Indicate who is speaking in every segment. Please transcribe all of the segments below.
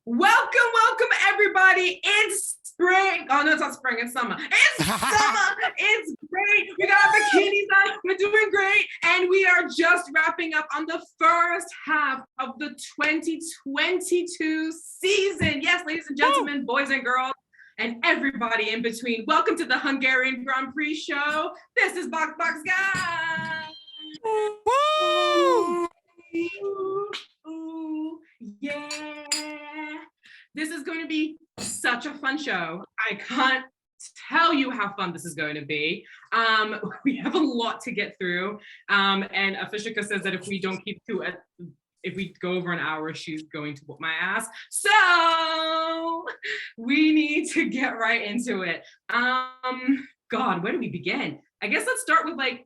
Speaker 1: Welcome, everybody. It's spring. Oh, no, it's not spring. It's summer. It's summer. It's great. We got our bikinis on. We're doing great. And we are just wrapping up on the first half of the 2022 season. Yes, ladies and gentlemen, boys and girls, and everybody in between. Welcome to the Hungarian Grand Prix show. This is Box Box Goss. Woo! Ooh, yeah. This is going to be such a fun show. I can't tell you how fun this is going to be. We have a lot to get through. And Afishika says that if we don't keep to it, if we go over an hour, she's going to whoop my ass. So we need to get right into it. God, where do we begin? I guess let's start with like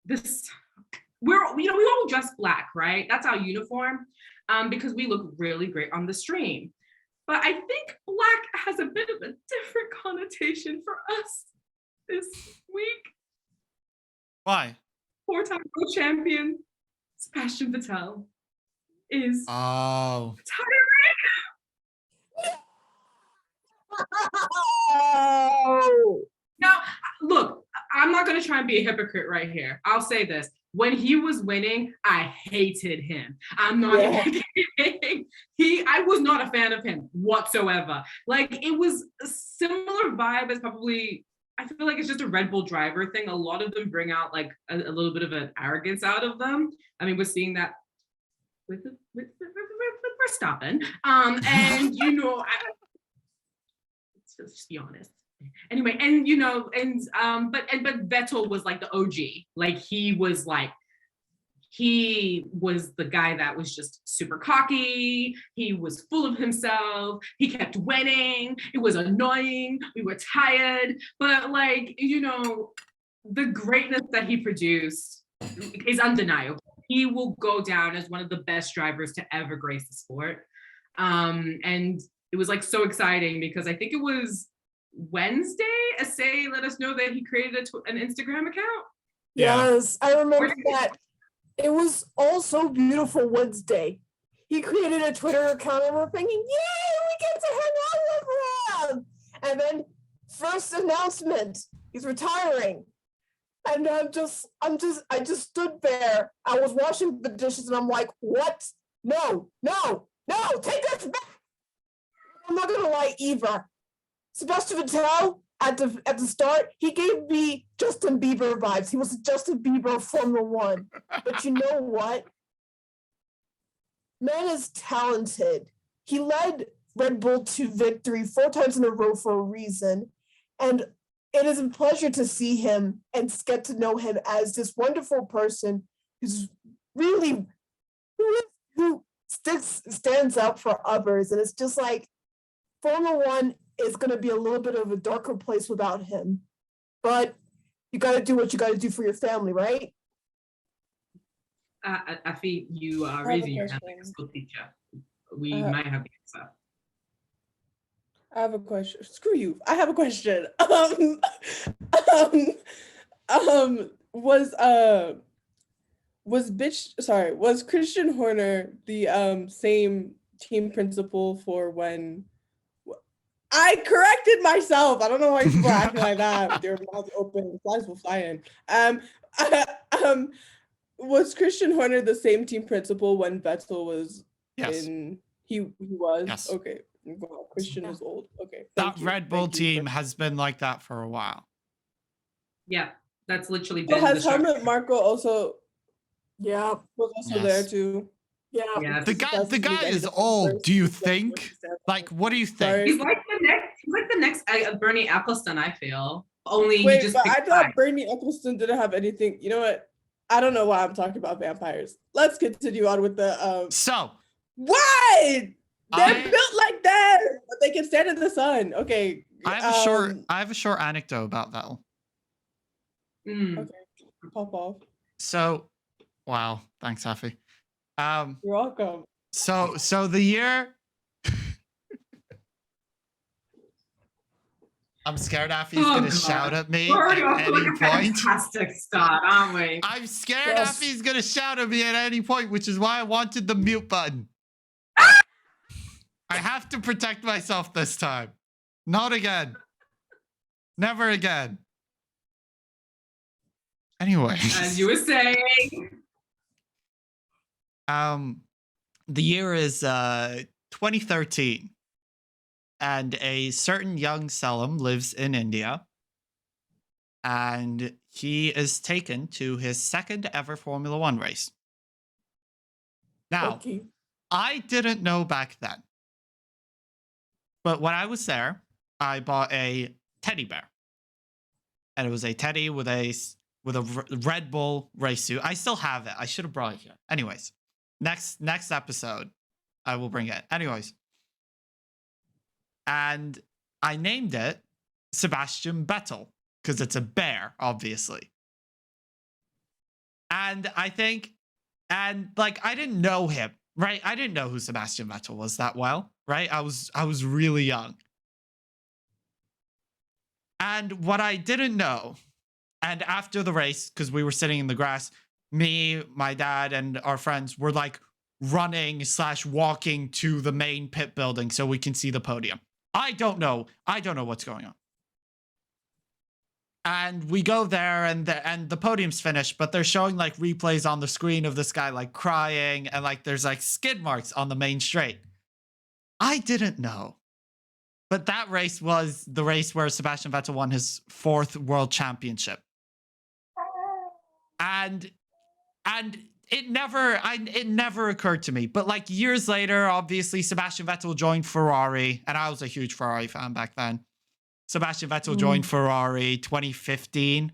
Speaker 1: this. We all dress black, right? That's our uniform, because we look really great on the stream. But I think black has a bit of a different connotation for us this week.
Speaker 2: Why?
Speaker 1: Four-time world champion Sebastian Vettel is retiring. Now, look, I'm not going to try and be a hypocrite right here. I'll say this. When he was winning, I hated him. I'm not even kidding. I was not a fan of him whatsoever. Like, it was a similar vibe as probably, I feel like it's just a Red Bull driver thing. A lot of them bring out like a little bit of an arrogance out of them. I mean, we're seeing that with Verstappen. And let's just be honest. Anyway, and but Vettel was like the OG. Like he was the guy that was just super cocky. He was full of himself. He kept winning. It was annoying. We were tired. But the greatness that he produced is undeniable. He will go down as one of the best drivers to ever grace the sport. And it was like so exciting because I think it was Wednesday, Assay let us know that he created an Instagram account.
Speaker 3: Yes, I remember that. It was also beautiful Wednesday. He created a Twitter account and we're thinking, yay, we get to hang out with him. And then first announcement, he's retiring. And I just stood there. I was washing the dishes and I'm like, what? No, take this back. I'm not gonna lie either. Sebastian Vettel at the start, he gave me Justin Bieber vibes. He was Justin Bieber of Formula One. But you know what? Man is talented. He led Red Bull to victory 4 times in a row for a reason. And it is a pleasure to see him and get to know him as this wonderful person who's really who stands up for others. And it's just like Formula One is going to be a little bit of a darker place without him, but you got to do what you got to do for your family, right?
Speaker 1: I think you are raising your hand like a school teacher. We might have the answer.
Speaker 4: I have a question. Screw you. I have a question. Was Christian Horner the same team principal for when? I corrected myself. I don't know why people are acting like that with their mouths open. Flies will fly in. Was Christian Horner the same team principal when Vettel was in? He was?
Speaker 2: Yes.
Speaker 4: Okay. Well, Christian is old. Okay.
Speaker 2: That Red Bull team has been like that for a while.
Speaker 1: Yeah, that's literally been.
Speaker 4: So has Helmut Marko also?
Speaker 3: Yeah,
Speaker 4: was also there too.
Speaker 3: Yeah.
Speaker 2: The guy is old. Do you think? Like, what do you think?
Speaker 1: He's like the next Bernie Ecclestone, I feel. Only
Speaker 4: wait,
Speaker 1: he just
Speaker 4: but I thought Bernie Ecclestone didn't have anything. You know what? I don't know why I'm talking about vampires. Let's continue on with the
Speaker 2: So
Speaker 4: what? They're built like that, but they can stand in the sun. Okay.
Speaker 2: I have a short anecdote about that.
Speaker 4: Okay. Pop off.
Speaker 2: So, wow. Thanks, Afi.
Speaker 4: You're welcome.
Speaker 2: So the year. I'm scared Afi's gonna shout at me at any point.
Speaker 1: Fantastic start, aren't we?
Speaker 2: I'm scared Afi's gonna shout at me at any point, which is why I wanted the mute button. have to protect myself this time. Not again. Never again. Anyway.
Speaker 1: As you were saying.
Speaker 2: The year is 2013. And a certain young Selim lives in India. And he is taken to his second ever Formula One race. Now,
Speaker 3: Okay.
Speaker 2: I didn't know back then. But when I was there, I bought a teddy bear. And it was a teddy with a Red Bull race suit. I still have it. I should have brought it here. Anyways, next episode, I will bring it. Anyways. And I named it Sebastian Vettel because it's a bear, obviously. And I think, and like, I didn't know him, right? I didn't know who Sebastian Vettel was that well, right? I was really young. And what I didn't know, and after the race, because we were sitting in the grass, me, my dad, and our friends were like running / walking to the main pit building so we can see the podium. I don't know what's going on. And we go there and the podium's finished, but they're showing like replays on the screen of this guy like crying and like there's like skid marks on the main straight. I didn't know. But that race was the race where Sebastian Vettel won his 4th world championship. And it never occurred to me. But like years later, obviously, Sebastian Vettel joined Ferrari. And I was a huge Ferrari fan back then. Sebastian Vettel joined Ferrari 2015.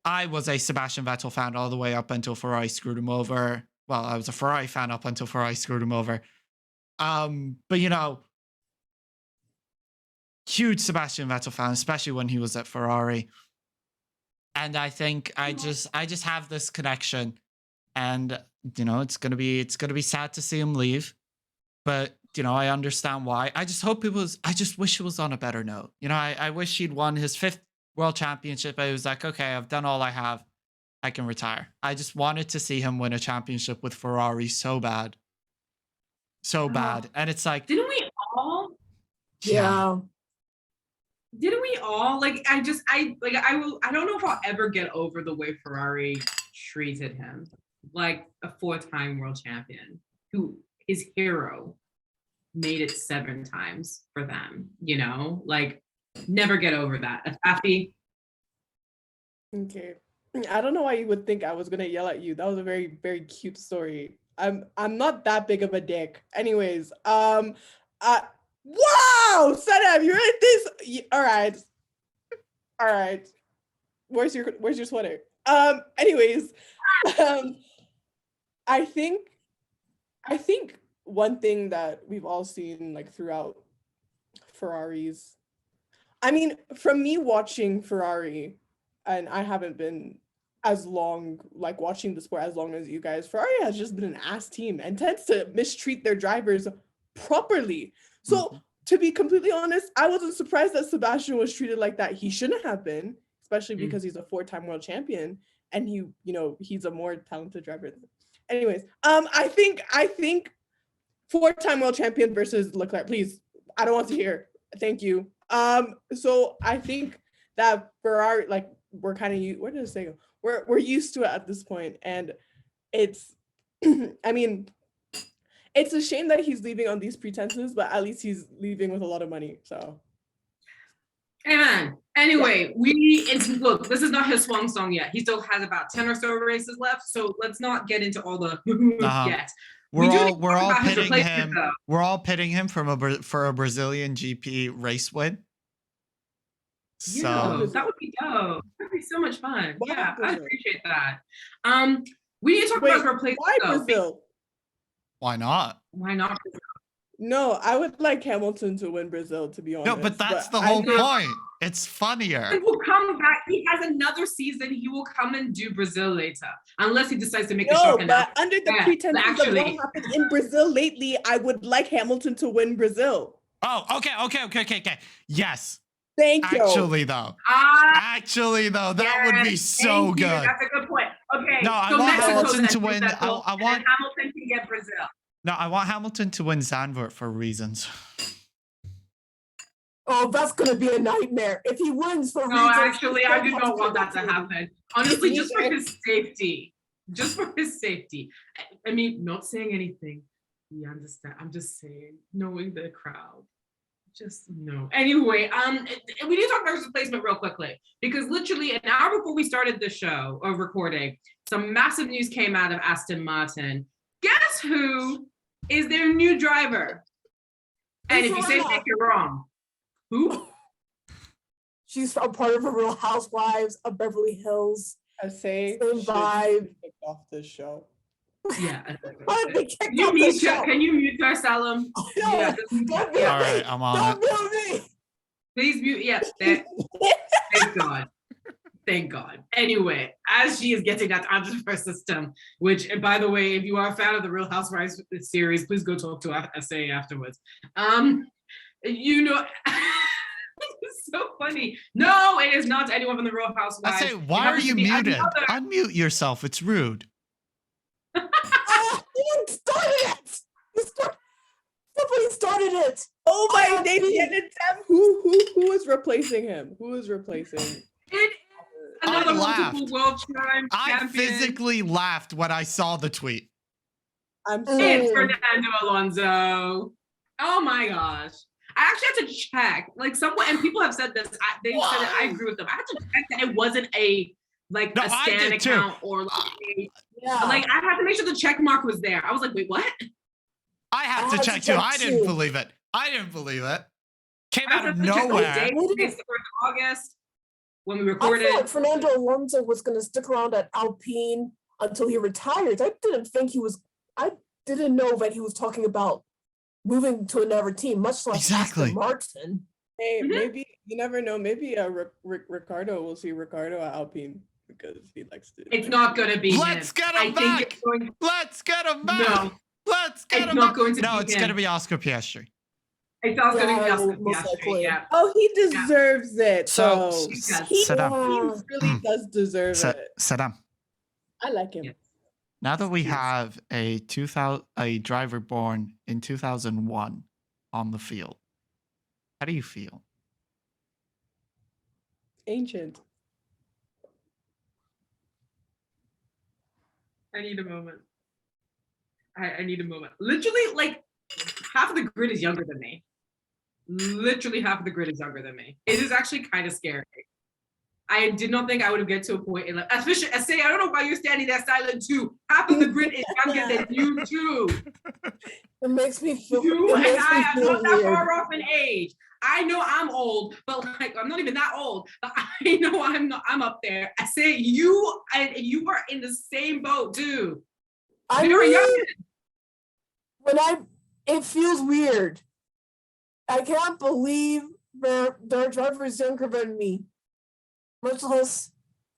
Speaker 2: I was a Sebastian Vettel fan all the way up until Ferrari screwed him over. Well, I was a Ferrari fan up until Ferrari screwed him over. But you know, huge Sebastian Vettel fan, especially when he was at Ferrari. And I think I just have this connection. And you know, it's gonna be sad to see him leave, but you know, I understand why. I just wish it was on a better note. You know, I wish he'd won his 5th world championship. I was like, okay, I've done all I have. I can retire. I just wanted to see him win a championship with Ferrari so bad. So bad. And it's like,
Speaker 1: Didn't we all?
Speaker 3: Yeah.
Speaker 1: Didn't we all? Like, I don't know if I'll ever get over the way Ferrari treated him. Like a 4-time world champion who his hero made it 7 times for them, you know, like never get over that. Happy.
Speaker 4: Okay. I don't know why you would think I was gonna yell at you. That was a very, very cute story. I'm not that big of a dick. Anyways, wow, Sadam, you read this? All right. Where's your sweater? Anyways, I think one thing that we've all seen like throughout Ferraris, I mean, from me watching Ferrari, and I haven't been as long, like watching the sport as long as you guys, Ferrari has just been an ass team and tends to mistreat their drivers properly. So to be completely honest, I wasn't surprised that Sebastian was treated like that. He shouldn't have been, especially because he's a 4-time world champion and he's a more talented driver. Anyways, I think 4-time world champion versus Leclerc, please. I don't want to hear. Thank you. So I think that Ferrari, like, we're kind of, where did it say? We're used to it at this point, and it's, I mean, it's a shame that he's leaving on these pretenses, but at least he's leaving with a lot of money. So,
Speaker 1: amen. Anyway, look, this is not his swan song yet. He still has about 10 or so races left, so let's not get into all the yet.
Speaker 2: We're all pitting him. We're all pitting him for a Brazilian GP race win. So
Speaker 1: that would be dope. That would be so much fun.
Speaker 4: Why
Speaker 1: Yeah, I
Speaker 4: Brazil?
Speaker 1: appreciate that. We need to talk about his replacement.
Speaker 4: Why Brazil?
Speaker 2: why not?
Speaker 1: Why not?
Speaker 4: No, I would like Hamilton to win Brazil, to be honest.
Speaker 2: No, but that's the whole point. It's funnier.
Speaker 1: He will come back. He has another season. He will come and do Brazil later, unless he decides to make a shock announcement.
Speaker 4: But under the pretenses of what happened in Brazil lately, I would like Hamilton to win Brazil.
Speaker 2: Oh, okay. Yes.
Speaker 4: Thank you.
Speaker 2: Actually, though, that would be so good.
Speaker 1: That's a good point. Okay.
Speaker 2: No, I
Speaker 1: so
Speaker 2: want
Speaker 1: Mexico
Speaker 2: Hamilton
Speaker 1: then,
Speaker 2: to win.
Speaker 1: Brazil,
Speaker 2: I want
Speaker 1: and Hamilton can get Brazil.
Speaker 2: No, I want Hamilton to win Zandvoort for reasons.
Speaker 3: Oh, that's gonna be a nightmare. If he wins for
Speaker 1: No,
Speaker 3: reasons,
Speaker 1: actually, I do
Speaker 3: he's
Speaker 1: not want that to happen. Honestly, just for
Speaker 4: Neither.
Speaker 1: his safety. Just for his safety. I mean, not saying anything. You understand? I'm just saying, knowing the crowd. Just no. Anyway, we need to talk about replacement real quickly because literally an hour before we started the show or recording, some massive news came out of Aston Martin. Guess who is their new driver? And if you say that, you're wrong. Who?
Speaker 3: She's a part of the Real Housewives of Beverly Hills.
Speaker 4: I say
Speaker 3: Same vibe.
Speaker 4: kicked off this show.
Speaker 1: Yeah.
Speaker 3: Why did they kick
Speaker 1: Can you
Speaker 3: off the
Speaker 1: mute
Speaker 3: show?
Speaker 1: her? Can you mute her, Salem?
Speaker 3: No,
Speaker 1: Yeah,
Speaker 3: don't mute me.
Speaker 2: All right, I'm on
Speaker 3: Don't mute me.
Speaker 1: please mute. Yeah, thank God. Thank God. Anyway, as she is getting that out of her system, which, and by the way, if you are a fan of the Real Housewives series, please go talk to our SA afterwards. You know, it's so funny. No, it is not anyone from the Real Housewives.
Speaker 2: I say, why are you muted? Unmute yourself. It's rude.
Speaker 3: You started it. Somebody started it.
Speaker 4: Oh my, they did it. Who is replacing him? Who is replacing?
Speaker 1: It another
Speaker 2: laughed.
Speaker 1: multiple world time
Speaker 2: I
Speaker 1: champion.
Speaker 2: physically laughed when I saw the tweet.
Speaker 4: I'm
Speaker 1: It's
Speaker 4: so
Speaker 1: Fernando Alonso. Oh my gosh. I actually had to check. Like someone, and people have said this. They said it. I agree with them. I had to check that it wasn't a like
Speaker 2: No,
Speaker 1: a
Speaker 2: I
Speaker 1: Stan
Speaker 2: did too.
Speaker 1: account or
Speaker 3: Yeah.
Speaker 1: like I had to make sure the check mark was there. I was like, wait, what?
Speaker 2: I had to check too. I didn't believe it. I didn't believe it. Came
Speaker 1: I
Speaker 2: out of
Speaker 1: had to check the
Speaker 2: nowhere.
Speaker 1: date. It's the 1st of August when we
Speaker 3: I
Speaker 1: recorded.
Speaker 3: thought Fernando Alonso was going to stick around at Alpine until he retires. I didn't think he was. I didn't know that he was talking about moving to another team, much less
Speaker 2: Exactly.
Speaker 3: Aston Martin.
Speaker 4: Hey,
Speaker 1: Mhm.
Speaker 4: maybe you never know. Maybe Ricardo will see Ricardo at Alpine because he likes to.
Speaker 1: It's not going to be
Speaker 2: Let's
Speaker 1: him.
Speaker 2: get
Speaker 1: I
Speaker 2: him
Speaker 1: think
Speaker 2: back.
Speaker 1: it's going.
Speaker 2: Let's get him back.
Speaker 1: No,
Speaker 2: Let's get
Speaker 1: it's
Speaker 2: him
Speaker 1: not
Speaker 2: back.
Speaker 1: going to
Speaker 2: No,
Speaker 1: be
Speaker 2: it's
Speaker 1: him.
Speaker 2: going to be Oscar Piastri.
Speaker 1: It's not going to be
Speaker 3: Yeah,
Speaker 1: Oscar
Speaker 3: most
Speaker 1: Piastri.
Speaker 3: likely.
Speaker 1: Yeah.
Speaker 4: Oh, he deserves it.
Speaker 2: So,
Speaker 4: though.
Speaker 1: Yes.
Speaker 4: He,
Speaker 2: sit down.
Speaker 4: he really does deserve it.
Speaker 2: Sit down.
Speaker 4: I like him.
Speaker 1: Yeah.
Speaker 2: Now that we
Speaker 1: Yes.
Speaker 2: have a driver born in 2001 on the field, how do you feel?
Speaker 4: Ancient.
Speaker 1: I need a moment. I need a moment. Literally, like half of the grid is younger than me. Literally half of the grid is younger than me. It is actually kind of scary. I did not think I would get to a point in like, especially I say, I don't know why you're standing there silent too. Half of the grid is younger than you too.
Speaker 3: It makes me feel.
Speaker 1: You
Speaker 3: it
Speaker 1: and
Speaker 3: makes me
Speaker 1: I are
Speaker 3: feel
Speaker 1: not that
Speaker 3: weird.
Speaker 1: far off in age. I know I'm old, but like I'm not even that old. But I know I'm up there. I say you and you are in the same boat too.
Speaker 3: I
Speaker 1: Very
Speaker 3: mean,
Speaker 1: young.
Speaker 3: it feels weird. I can't believe their driver is younger than me. Much less,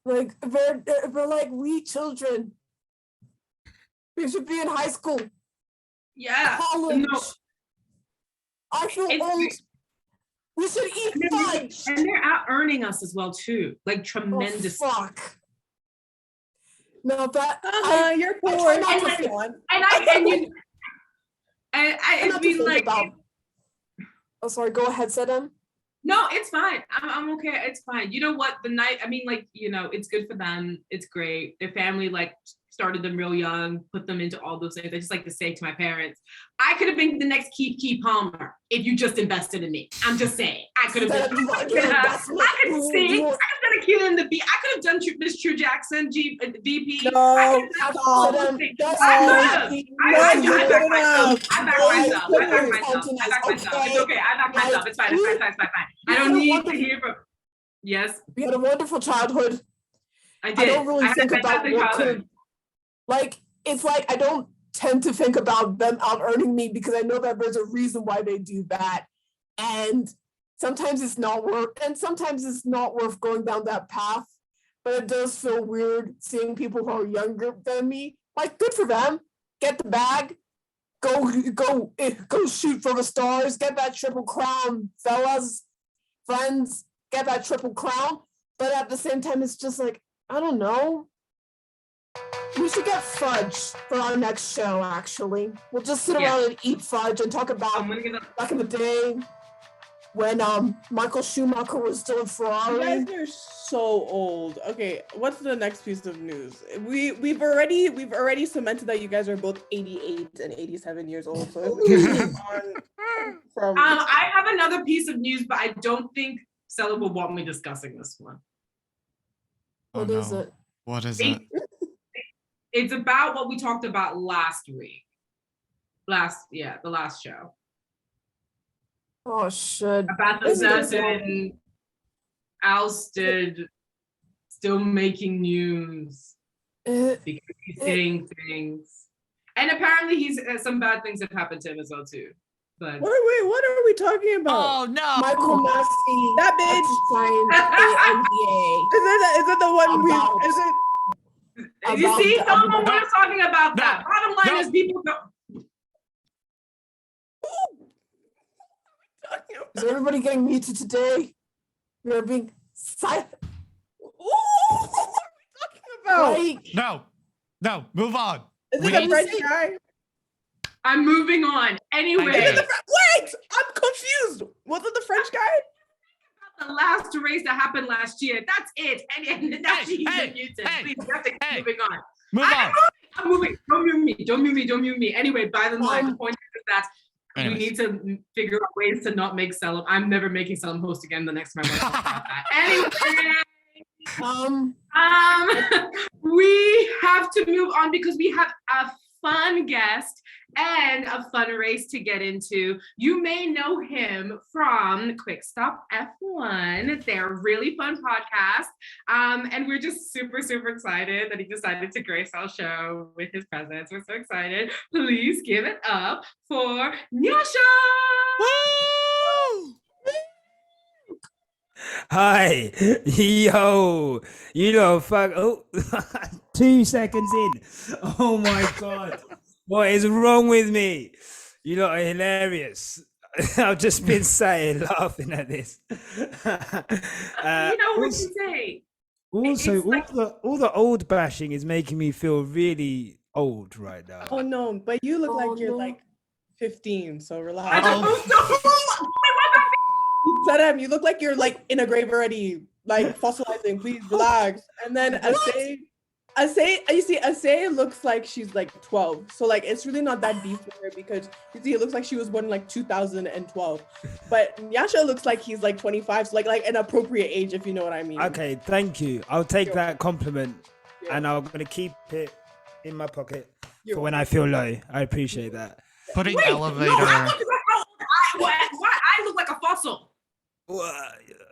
Speaker 3: like they're like we children. We should be in high school,
Speaker 1: Yeah.
Speaker 3: college.
Speaker 1: No.
Speaker 3: I feel
Speaker 1: It's-
Speaker 3: old. We should eat
Speaker 1: And
Speaker 3: fudge.
Speaker 1: they're out earning us as well too, like
Speaker 3: Oh,
Speaker 1: tremendous.
Speaker 3: fuck. No, that
Speaker 4: You're
Speaker 3: I
Speaker 4: poor.
Speaker 3: try not
Speaker 1: And
Speaker 3: to
Speaker 1: like-
Speaker 3: think,
Speaker 1: I
Speaker 3: not
Speaker 1: it's
Speaker 3: to
Speaker 1: been
Speaker 3: think
Speaker 1: like
Speaker 3: about. Oh, sorry. Go ahead, Sedem.
Speaker 1: no, it's fine. I'm okay. It's fine. You know what? The night, I mean, like, you know, it's good for them. It's great. Their family like started them real young, put them into all those things. I just like to say to my parents, I could have been the next Keke Palmer if you just invested in me. I'm just saying. I could have been. I could sing. I could have done Akila in the beat. I could have done Miss True Jackson, VP.
Speaker 4: No,
Speaker 1: I could have done all those things. I back myself. It's okay. I back myself. It's fine. It's fine. I don't need to hear from. Yes,
Speaker 3: We had a wonderful childhood.
Speaker 1: I did.
Speaker 3: I don't really
Speaker 1: had
Speaker 3: think
Speaker 1: a
Speaker 3: about
Speaker 1: fantastic
Speaker 3: what
Speaker 1: childhood.
Speaker 3: could. Like it's like I don't tend to think about them out earning me because I know that there's a reason why they do that, and sometimes it's not worth, and sometimes it's not worth going down that path. But it does feel weird seeing people who are younger than me. Like, good for them. Get the bag. Go shoot for the stars. Get that triple crown, fellas, friends. Get that triple crown. But at the same time, it's just like, I don't know. We should get fudge for our next show, actually. We'll just sit
Speaker 1: Yeah.
Speaker 3: around and eat fudge and talk about
Speaker 1: I'm gonna get a
Speaker 3: back in the day when Michael Schumacher was still in
Speaker 4: You
Speaker 3: Ferrari.
Speaker 4: guys are so old. Okay, what's the next piece of news? We've already cemented that you guys are both 88 and 87 years old. So if we move on from
Speaker 1: I have another piece of news, but I don't think Stella will want me discussing this one.
Speaker 3: What is
Speaker 2: no.
Speaker 3: it?
Speaker 2: What is
Speaker 1: It-
Speaker 2: it?
Speaker 1: It's about what we talked about last week. The last show.
Speaker 3: Oh shit.
Speaker 1: About the
Speaker 3: This is gonna
Speaker 1: person ousted, still making news
Speaker 3: Uh,
Speaker 1: because he's saying things. And apparently he's some bad things have happened to him as well too. But
Speaker 4: what are we talking about?
Speaker 2: Oh no!
Speaker 3: Michael Massey.
Speaker 4: That bitch.
Speaker 3: signed ANDA.
Speaker 4: Is it the one
Speaker 3: About-
Speaker 4: we is it
Speaker 1: you
Speaker 3: about
Speaker 1: see,
Speaker 3: the-
Speaker 1: no one was talking about that. Bottom line
Speaker 2: No.
Speaker 1: is people don't.
Speaker 4: talking about?
Speaker 3: Is everybody getting muted today? You're being silent.
Speaker 4: Ooh, what are we talking about?
Speaker 3: Right?
Speaker 2: No, move on.
Speaker 4: Is
Speaker 2: We
Speaker 4: it the
Speaker 2: need-
Speaker 4: French guy?
Speaker 1: I'm moving on.
Speaker 2: I
Speaker 1: Anyway,
Speaker 2: get it.
Speaker 4: Wait, I'm confused. Was it the French guy?
Speaker 1: the last race that happened last year. That's it. And that's
Speaker 2: Hey,
Speaker 1: he's
Speaker 2: hey,
Speaker 1: muted.
Speaker 2: hey,
Speaker 1: Please, we have to keep
Speaker 2: hey.
Speaker 1: moving on.
Speaker 2: Move on.
Speaker 1: I'm moving. Don't mute me. Don't mute me. Don't mute me. Anyway, by the line, the point is that
Speaker 2: Anyways.
Speaker 1: we need to figure out ways to not make Selim. I'm never making Selim host again the next time I talk about that. Anyway. We have to move on because we have a fun guest and a fun race to get into. You may know him from QuickstopF1. They're a really fun podcast. And we're just super, super excited that he decided to grace our show with his presence. We're so excited. Please give it up for Nyasha.
Speaker 2: Woo!
Speaker 5: Hi, yo, you know, fuck. Oh, 2 seconds in. Oh my god, what is wrong with me? You lot are hilarious. I've just been sat here laughing at this.
Speaker 1: You know what you say.
Speaker 5: Also,
Speaker 1: It's like-
Speaker 5: all the old bashing is making me feel really old right now.
Speaker 4: Oh no, but you look
Speaker 3: Oh,
Speaker 4: like you're
Speaker 3: no.
Speaker 4: like 15, so
Speaker 1: I
Speaker 4: relax.
Speaker 1: don't
Speaker 4: Sadam, you look like you're like in a grave already, like fossilizing. Please relax. And then Asay looks like she's like 12. So like it's really not that deep for her because you see it looks like she was born in like 2012. But Nyasha looks like he's like 25, so like an appropriate age, if you know what I mean.
Speaker 5: Okay, thank you. I'll take
Speaker 4: You're
Speaker 5: that compliment,
Speaker 4: Yeah.
Speaker 5: and I'm gonna keep it in my pocket
Speaker 4: You're
Speaker 5: for when I feel low. I appreciate that.
Speaker 2: Putting
Speaker 1: Wait,
Speaker 2: elevator.
Speaker 1: No, how old I look like a fossil.
Speaker 5: Well,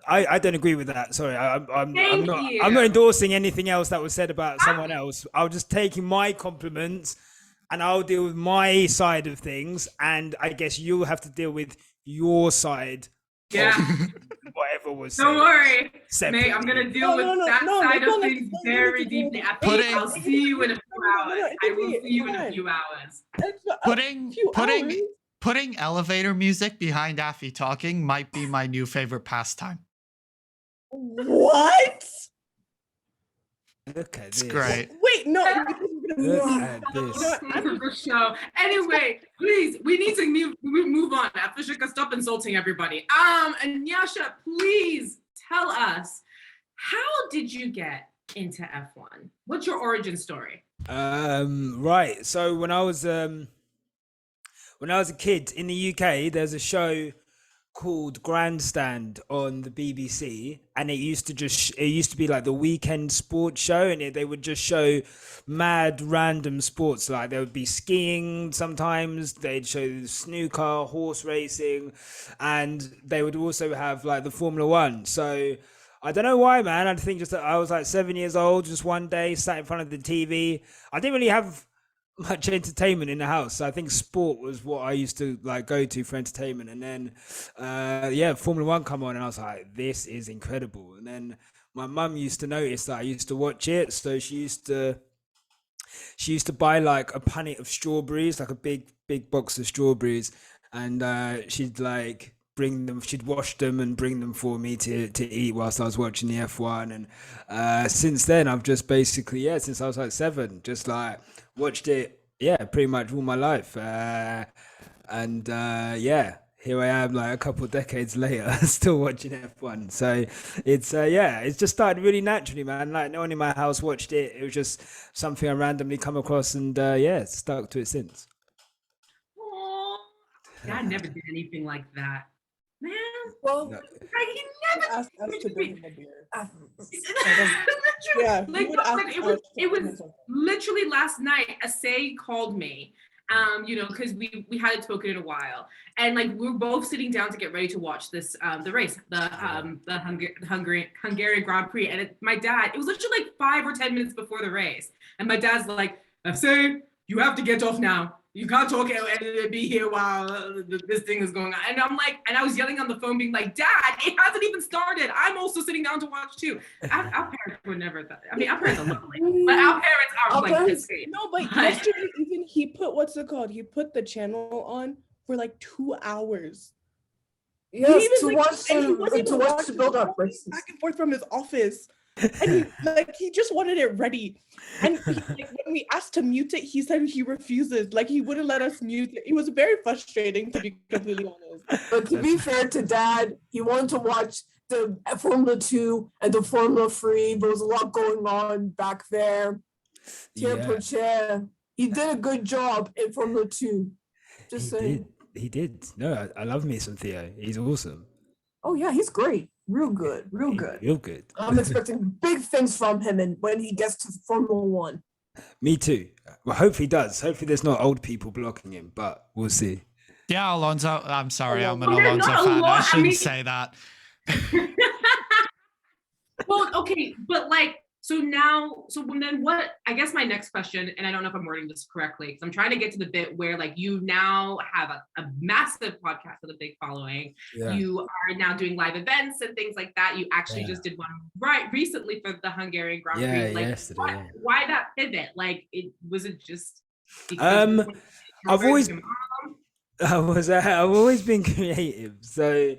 Speaker 5: I don't agree with that. Sorry, I'm
Speaker 1: Thank
Speaker 5: not
Speaker 1: you.
Speaker 5: I'm not endorsing anything else that was said about someone else. I'll just taking my compliments, and I'll deal with my side of things, and I guess you'll have to deal with your side.
Speaker 1: Yeah.
Speaker 5: Whatever was
Speaker 1: Don't
Speaker 5: said.
Speaker 1: worry,
Speaker 5: separately.
Speaker 1: May. I'm gonna deal with that side of things very deeply.
Speaker 2: Putting-
Speaker 1: I'll see you in a few hours. I will see you in a few hours.
Speaker 2: Putting elevator music behind Affy talking might be my new favorite pastime.
Speaker 4: What?
Speaker 5: Look at
Speaker 2: It's
Speaker 5: this.
Speaker 2: great.
Speaker 4: Wait, no.
Speaker 5: Look at this.
Speaker 1: For the show. Anyway, please, we need to move on. After stop insulting everybody. And Nyasha, please tell us, how did you get into F1? What's your origin story?
Speaker 5: Right. So when I was a kid in the UK, there's a show called Grandstand on the BBC, and it used to be like the weekend sports show, and they would just show mad random sports. Like there would be skiing sometimes, they'd show snooker, horse racing, and they would also have like the Formula One. So I don't know why, man. I think just that I was like 7 years old, just one day sat in front of the TV. I didn't really have much entertainment in the house. So I think sport was what I used to like go to for entertainment. And then Formula One come on, and I was like, this is incredible. And then my mum used to notice that I used to watch it, so she used to buy like a punnet of strawberries, like a big box of strawberries, and she'd like bring them. She'd wash them and bring them for me to eat whilst I was watching the F1. And since then, I've just basically since I was like 7, just like watched it. Yeah, pretty much all my life. Here I am, like a couple of decades later, still watching F1. So it's just started really naturally, man. Like no one in my house watched it. It was just something I randomly come across, and stuck to it since.
Speaker 1: Aw, Dad never did anything like that, man.
Speaker 3: Well,
Speaker 1: Like, he never
Speaker 4: Ask us to bring him a beer.
Speaker 1: Literally,
Speaker 4: Yeah,
Speaker 1: like,
Speaker 4: he would
Speaker 1: no,
Speaker 4: ask
Speaker 1: like,
Speaker 4: us
Speaker 1: it was
Speaker 4: to bring him something.
Speaker 1: literally last night. Asay called me, because we hadn't spoken in a while, and like we were both sitting down to get ready to watch this the race, the Hungarian Grand Prix, and my dad. It was literally like 5 or 10 minutes before the race, and my dad's like, "Asay, you have to get off now. You can't talk and be here while this thing is going on." And I'm like, and I was yelling on the phone, being like, "Dad, it hasn't even started. I'm also sitting down to watch too." Our parents were never that. I mean, our parents are lovely, but our parents are
Speaker 3: Our
Speaker 1: like
Speaker 3: parents-
Speaker 1: this.
Speaker 4: No, but yesterday even he put what's it called? He put the channel on for like 2 hours.
Speaker 3: yes,
Speaker 4: Even,
Speaker 3: to
Speaker 4: like,
Speaker 3: watch
Speaker 4: and he wasn't
Speaker 3: to
Speaker 4: even
Speaker 3: watch the
Speaker 4: watching
Speaker 3: build up
Speaker 4: it,
Speaker 3: races.
Speaker 4: back and forth from his office. And he just wanted it ready. And when we asked to mute it, he said he refuses. Like he wouldn't let us mute it. It was very frustrating, to be completely honest.
Speaker 3: But to be fair to Dad, he wanted to watch the Formula 2 and the Formula 3. There was a lot going on back there. He did a good job in Formula 2. Just saying.
Speaker 5: He did. No, I love me some Theo. He's awesome.
Speaker 3: Oh yeah, he's great. Real good. Real good.
Speaker 5: Real good.
Speaker 3: I'm expecting big things from him and when he gets to Formula 1.
Speaker 5: Me too. Well, hopefully he does. Hopefully there's not old people blocking him, but we'll see.
Speaker 2: Yeah, Alonso. I'm sorry, I'm an
Speaker 1: Well, there's
Speaker 2: Alonso
Speaker 1: not a
Speaker 2: fan. I
Speaker 1: lot. I
Speaker 2: shouldn't
Speaker 1: mean-
Speaker 2: say that.
Speaker 1: Well, okay, but like, then what, I guess my next question, and I don't know if I'm wording this correctly, because I'm trying to get to the bit where like you now have a massive podcast with a big following.
Speaker 5: Yeah.
Speaker 1: You are now doing live events and things like that. You actually just did one right recently for the Hungarian Grand Prix.
Speaker 5: Yeah,
Speaker 1: Like,
Speaker 5: yesterday.
Speaker 1: why that pivot? Like, was it just
Speaker 5: I've always I've always been creative. So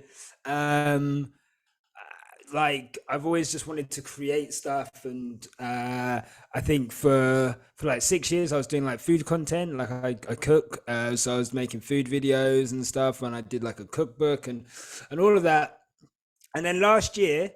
Speaker 5: like I've always just wanted to create stuff, and I think for like 6 years I was doing like food content, like I cook, so I was making food videos and stuff, and I did like a cookbook and all of that. And then last year,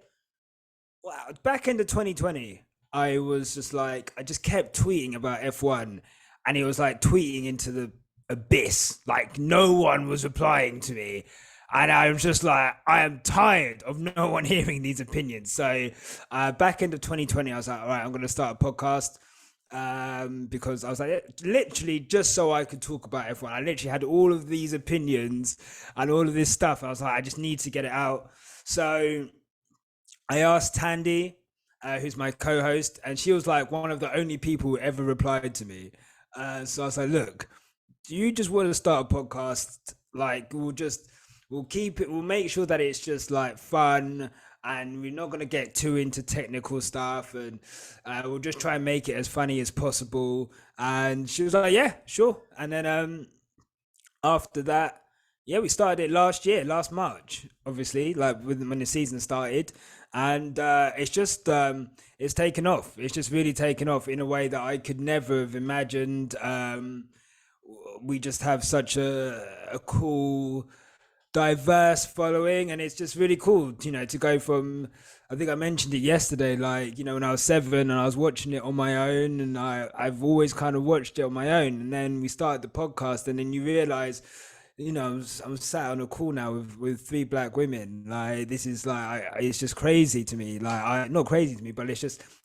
Speaker 5: back into 2020, I was just like, I just kept tweeting about F1, and it was like tweeting into the abyss, like no one was replying to me. And I was just like, I am tired of no one hearing these opinions. So back into 2020, I was like, all right, I'm going to start a podcast, because I was like, literally just so I could talk about F1. I literally had all of these opinions and all of this stuff. I was like, I just need to get it out. So I asked Tandy, who's my co-host, and she was like one of the only people who ever replied to me. So I was like, look, do you just want to start a podcast? Like, we'll keep it, we'll make sure that it's just like fun, and we're not going to get too into technical stuff, and we'll just try and make it as funny as possible. And she was like, yeah, sure. And then after that, we started it last March, obviously, like when the season started. And it's just, it's taken off. It's just really taken off in a way that I could never have imagined. We just have such a cool, diverse following, and it's just really cool, to go from, I think I mentioned it yesterday, like, when I was 7 and I was watching it on my own, and I've always kind of watched it on my own, and then we started the podcast, and then you realize, I'm sat on a call now with 3 black women. Like, this is like, it's just crazy to me. Like, not crazy to me, but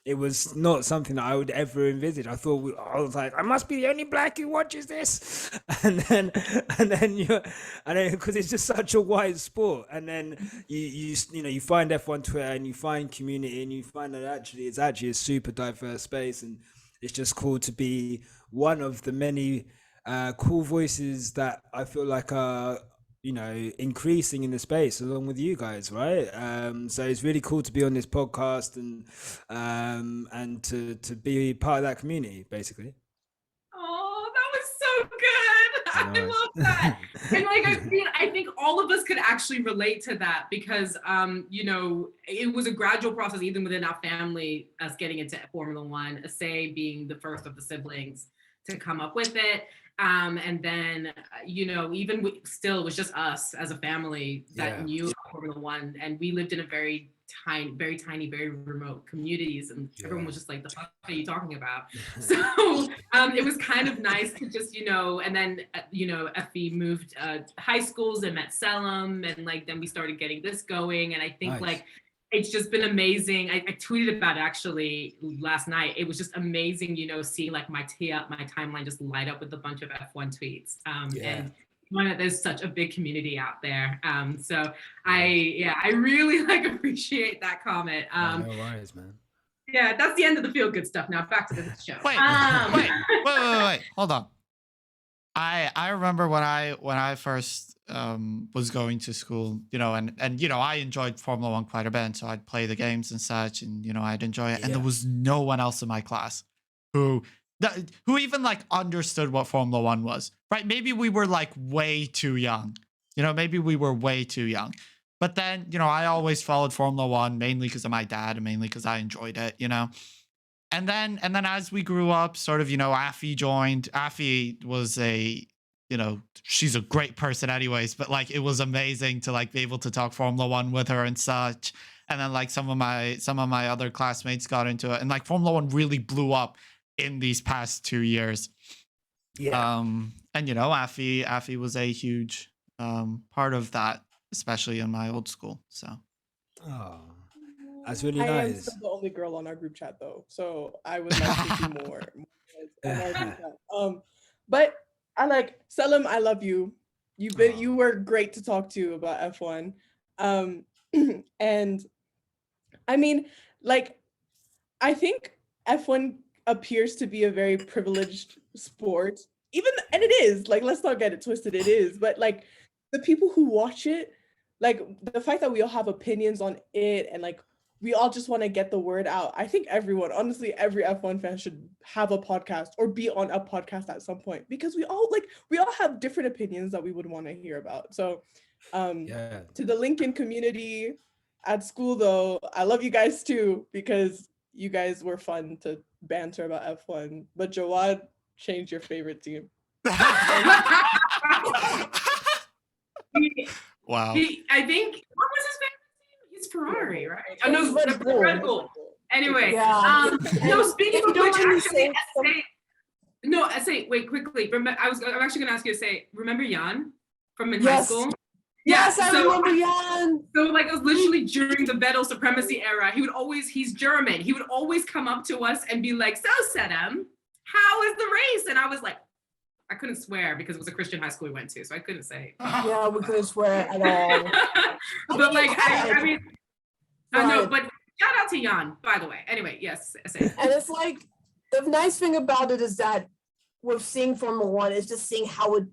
Speaker 5: it was not something that I would ever envisage. I was like, I must be the only black who watches this. And then because it's just such a wide sport. And then you find F1 Twitter, and you find community, and you find that it's actually a super diverse space. And it's just cool to be one of the many cool voices that I feel like are, increasing in the space along with you guys, right? So it's really cool to be on this podcast and to be part of that community, basically.
Speaker 1: Oh, that was so good. I love that. And like, I think think all of us could actually relate to that because, you know, it was a gradual process, even within our family, us getting into Formula One, Asay being the first of the siblings to come up with it. And then, you know, even still, it was just us as a family that knew Formula One, and we lived in a very tiny, very remote communities, and everyone was just like, "The fuck are you talking about?" So it was kind of nice to just, you know, and then you know, Effie moved high schools and met Selim, and like then we started getting this going, and I think like it's just been amazing. I tweeted about it actually last night. It was just amazing, you know, seeing like my timeline just light up with a bunch of F1 tweets. And there's such a big community out there. So I really like appreciate that comment.
Speaker 5: No worries, man.
Speaker 1: Yeah, that's the end of the feel good stuff. Now back to the show.
Speaker 2: Wait, hold on. I remember when I first was going to school, you know, and you know, I enjoyed Formula One quite a bit, so I'd play the games and such, and you know, I'd enjoy it. And there was no one else in my class who even like understood what Formula One was, right? Maybe we were like way too young, you know, maybe we were way too young. But then, you know, I always followed Formula One mainly because of my dad and mainly because I enjoyed it, you know. And then as we grew up, sort of, you know, Affie joined. Affie was you know, she's a great person anyways, but like it was amazing to like be able to talk Formula One with her and such. And then like some of my other classmates got into it, and like Formula One really blew up in these past 2 years. Yeah. And you know, Affie was a huge part of that, especially in my old school. So.
Speaker 5: Oh. That's really
Speaker 4: I
Speaker 5: nice.
Speaker 4: am still the only girl on our group chat though, so I would like to see more. But I like Selim. I love you. You were great to talk to about F1. And I mean, like, I think F1 appears to be a very privileged sport, and it is. Like, let's not get it twisted. It is, but like the people who watch it, like the fact that we all have opinions on it, and like we all just want to get the word out. I think everyone, honestly, every F1 fan should have a podcast or be on a podcast at some point, because we all have different opinions that we would want to hear about. So to the Lincoln community at school though, I love you guys too, because you guys were fun to banter about F1. But Jawad, change your favorite team.
Speaker 2: Wow.
Speaker 1: I think, what was his favorite team? He's Ferrari, right? Oh no, Red Bull. Anyway, no, speaking of which, actually, Essay, wait, quickly. I'm actually gonna ask you to say, remember Jan from high school?
Speaker 3: Yes, I remember Jan.
Speaker 1: So like it was literally during the Vettel supremacy era. He's German. He would always come up to us and be like, "So Sedem, how is the race?" And I was like, I couldn't swear because it was a Christian high school we went to, so I couldn't say.
Speaker 3: Yeah, we couldn't swear at all.
Speaker 1: But like, I mean, I know, but shout out to Jan, by the way. Anyway, yes.
Speaker 3: And it's like, the nice thing about it is that with seeing Formula One is just seeing how it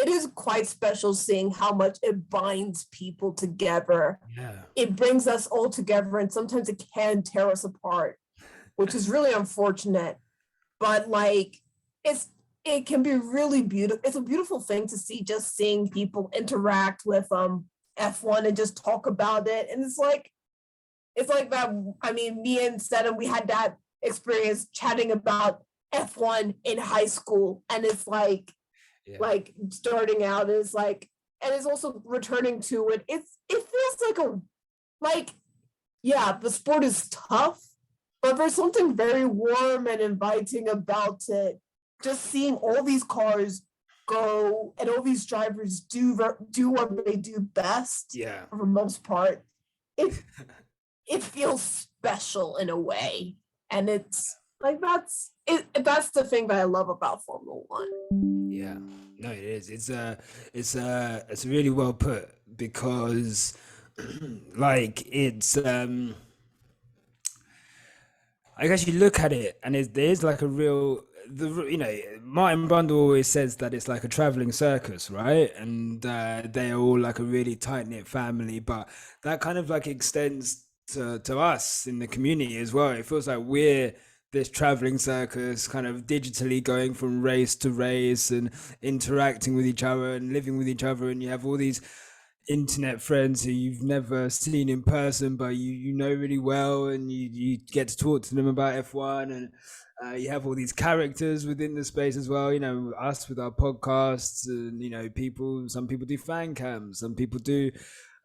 Speaker 3: is quite special, seeing how much it binds people together. Yeah. It brings us all together, and sometimes it can tear us apart, which is really unfortunate. But like, it can be really beautiful. It's a beautiful thing to see, just seeing people interact with F1 and just talk about it. And it's like that. I mean, me and Sedem, we had that experience chatting about F1 in high school, and it's like starting out, and it's like, and it's also returning to it. It feels like the sport is tough, but there's something very warm and inviting about it. Just seeing all these cars go and all these drivers do what they do best. Yeah, for the most part, it feels special in a way, and it's like that's the thing that I love about Formula One.
Speaker 5: Yeah, no, it is. It's really well put, because like it's I guess you look at it and there's like a real. Martin Brundle always says that it's like a traveling circus, right? And they're all like a really tight-knit family, but that kind of like extends to us in the community as well. It feels like we're this traveling circus, kind of digitally going from race to race and interacting with each other and living with each other, and you have all these internet friends who you've never seen in person, but you know really well, and you get to talk to them about F1, and you have all these characters within the space as well. You know, us with our podcasts, and you know, some people do fan cams, some people do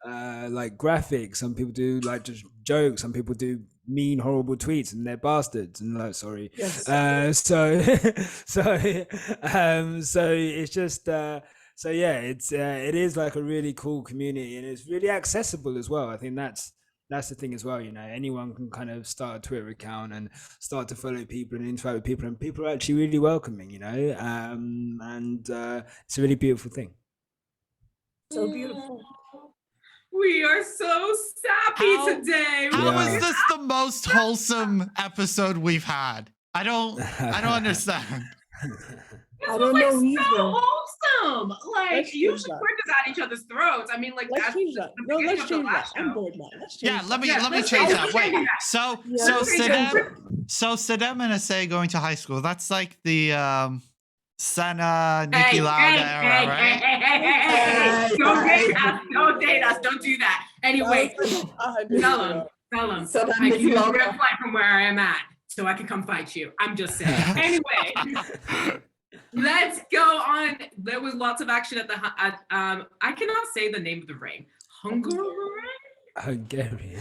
Speaker 5: like graphics, some people do like just jokes, some people do mean horrible tweets, and they're bastards, and like sorry.
Speaker 3: Yes.
Speaker 5: So it's just so yeah, it is like a really cool community, and it's really accessible as well. I think that's the thing as well. You know, anyone can kind of start a Twitter account and start to follow people and interact with people, and people are actually really welcoming. You know, and it's a really beautiful thing.
Speaker 3: So beautiful.
Speaker 1: We are so sappy today.
Speaker 2: How
Speaker 5: Yeah.
Speaker 2: is this the most wholesome episode we've had? I don't understand.
Speaker 3: I don't
Speaker 1: Like
Speaker 3: know
Speaker 1: so
Speaker 3: either.
Speaker 1: wholesome. Like
Speaker 4: Let's
Speaker 1: usually
Speaker 4: change that.
Speaker 1: we're just at each other's throats. I mean, like
Speaker 4: Let's
Speaker 1: that's
Speaker 4: change that.
Speaker 1: the
Speaker 4: No,
Speaker 1: beginning
Speaker 4: let's
Speaker 1: of the
Speaker 4: change that.
Speaker 1: last
Speaker 4: I'm
Speaker 1: show.
Speaker 4: bored now. Let's change
Speaker 2: Yeah,
Speaker 4: that.
Speaker 2: let me
Speaker 1: let's
Speaker 2: change that.
Speaker 1: change
Speaker 2: Wait,
Speaker 1: that.
Speaker 2: so
Speaker 3: Yeah,
Speaker 2: so
Speaker 3: let's
Speaker 1: change
Speaker 2: Sadem, so Sadem and Asay going to high school. That's like the Senna, Niki
Speaker 1: Hey,
Speaker 2: Lauda
Speaker 1: hey,
Speaker 2: era,
Speaker 1: hey,
Speaker 2: right?
Speaker 1: hey. Don't date us. Don't date us. Don't do that. Anyway, tell them.
Speaker 3: So that
Speaker 1: I
Speaker 3: Niki
Speaker 1: can use a
Speaker 3: Lauda.
Speaker 1: red flight from where I am at, so I can come fight you. I'm just saying. Anyway, let's go on. There was lots of action at the. I cannot say the name of the ring. Hungary.
Speaker 5: Hungarian.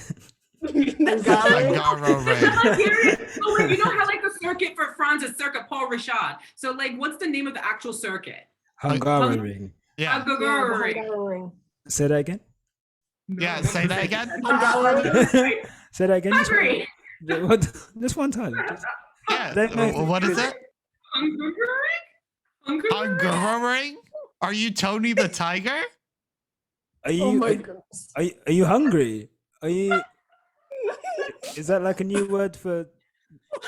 Speaker 3: Hungary.
Speaker 2: Hungaroring.
Speaker 1: So like, you know how like the circuit for France is Circuit Paul Rashad. So like, what's the name of the actual circuit?
Speaker 5: Hungarian.
Speaker 2: Yeah,
Speaker 1: Hungary.
Speaker 3: Hungary.
Speaker 5: Say that again.
Speaker 2: yeah. Say that again.
Speaker 3: Hungary.
Speaker 5: Say that again.
Speaker 1: Hungary.
Speaker 5: Just one time. Just-
Speaker 2: Yeah.
Speaker 5: Don't know.
Speaker 2: What is it?
Speaker 1: Hungary.
Speaker 2: Hungaroring? Are you Tony the Tiger?
Speaker 5: Are you?
Speaker 3: Oh my goodness.
Speaker 5: Are you hungry? Are you? Is that like a new word for?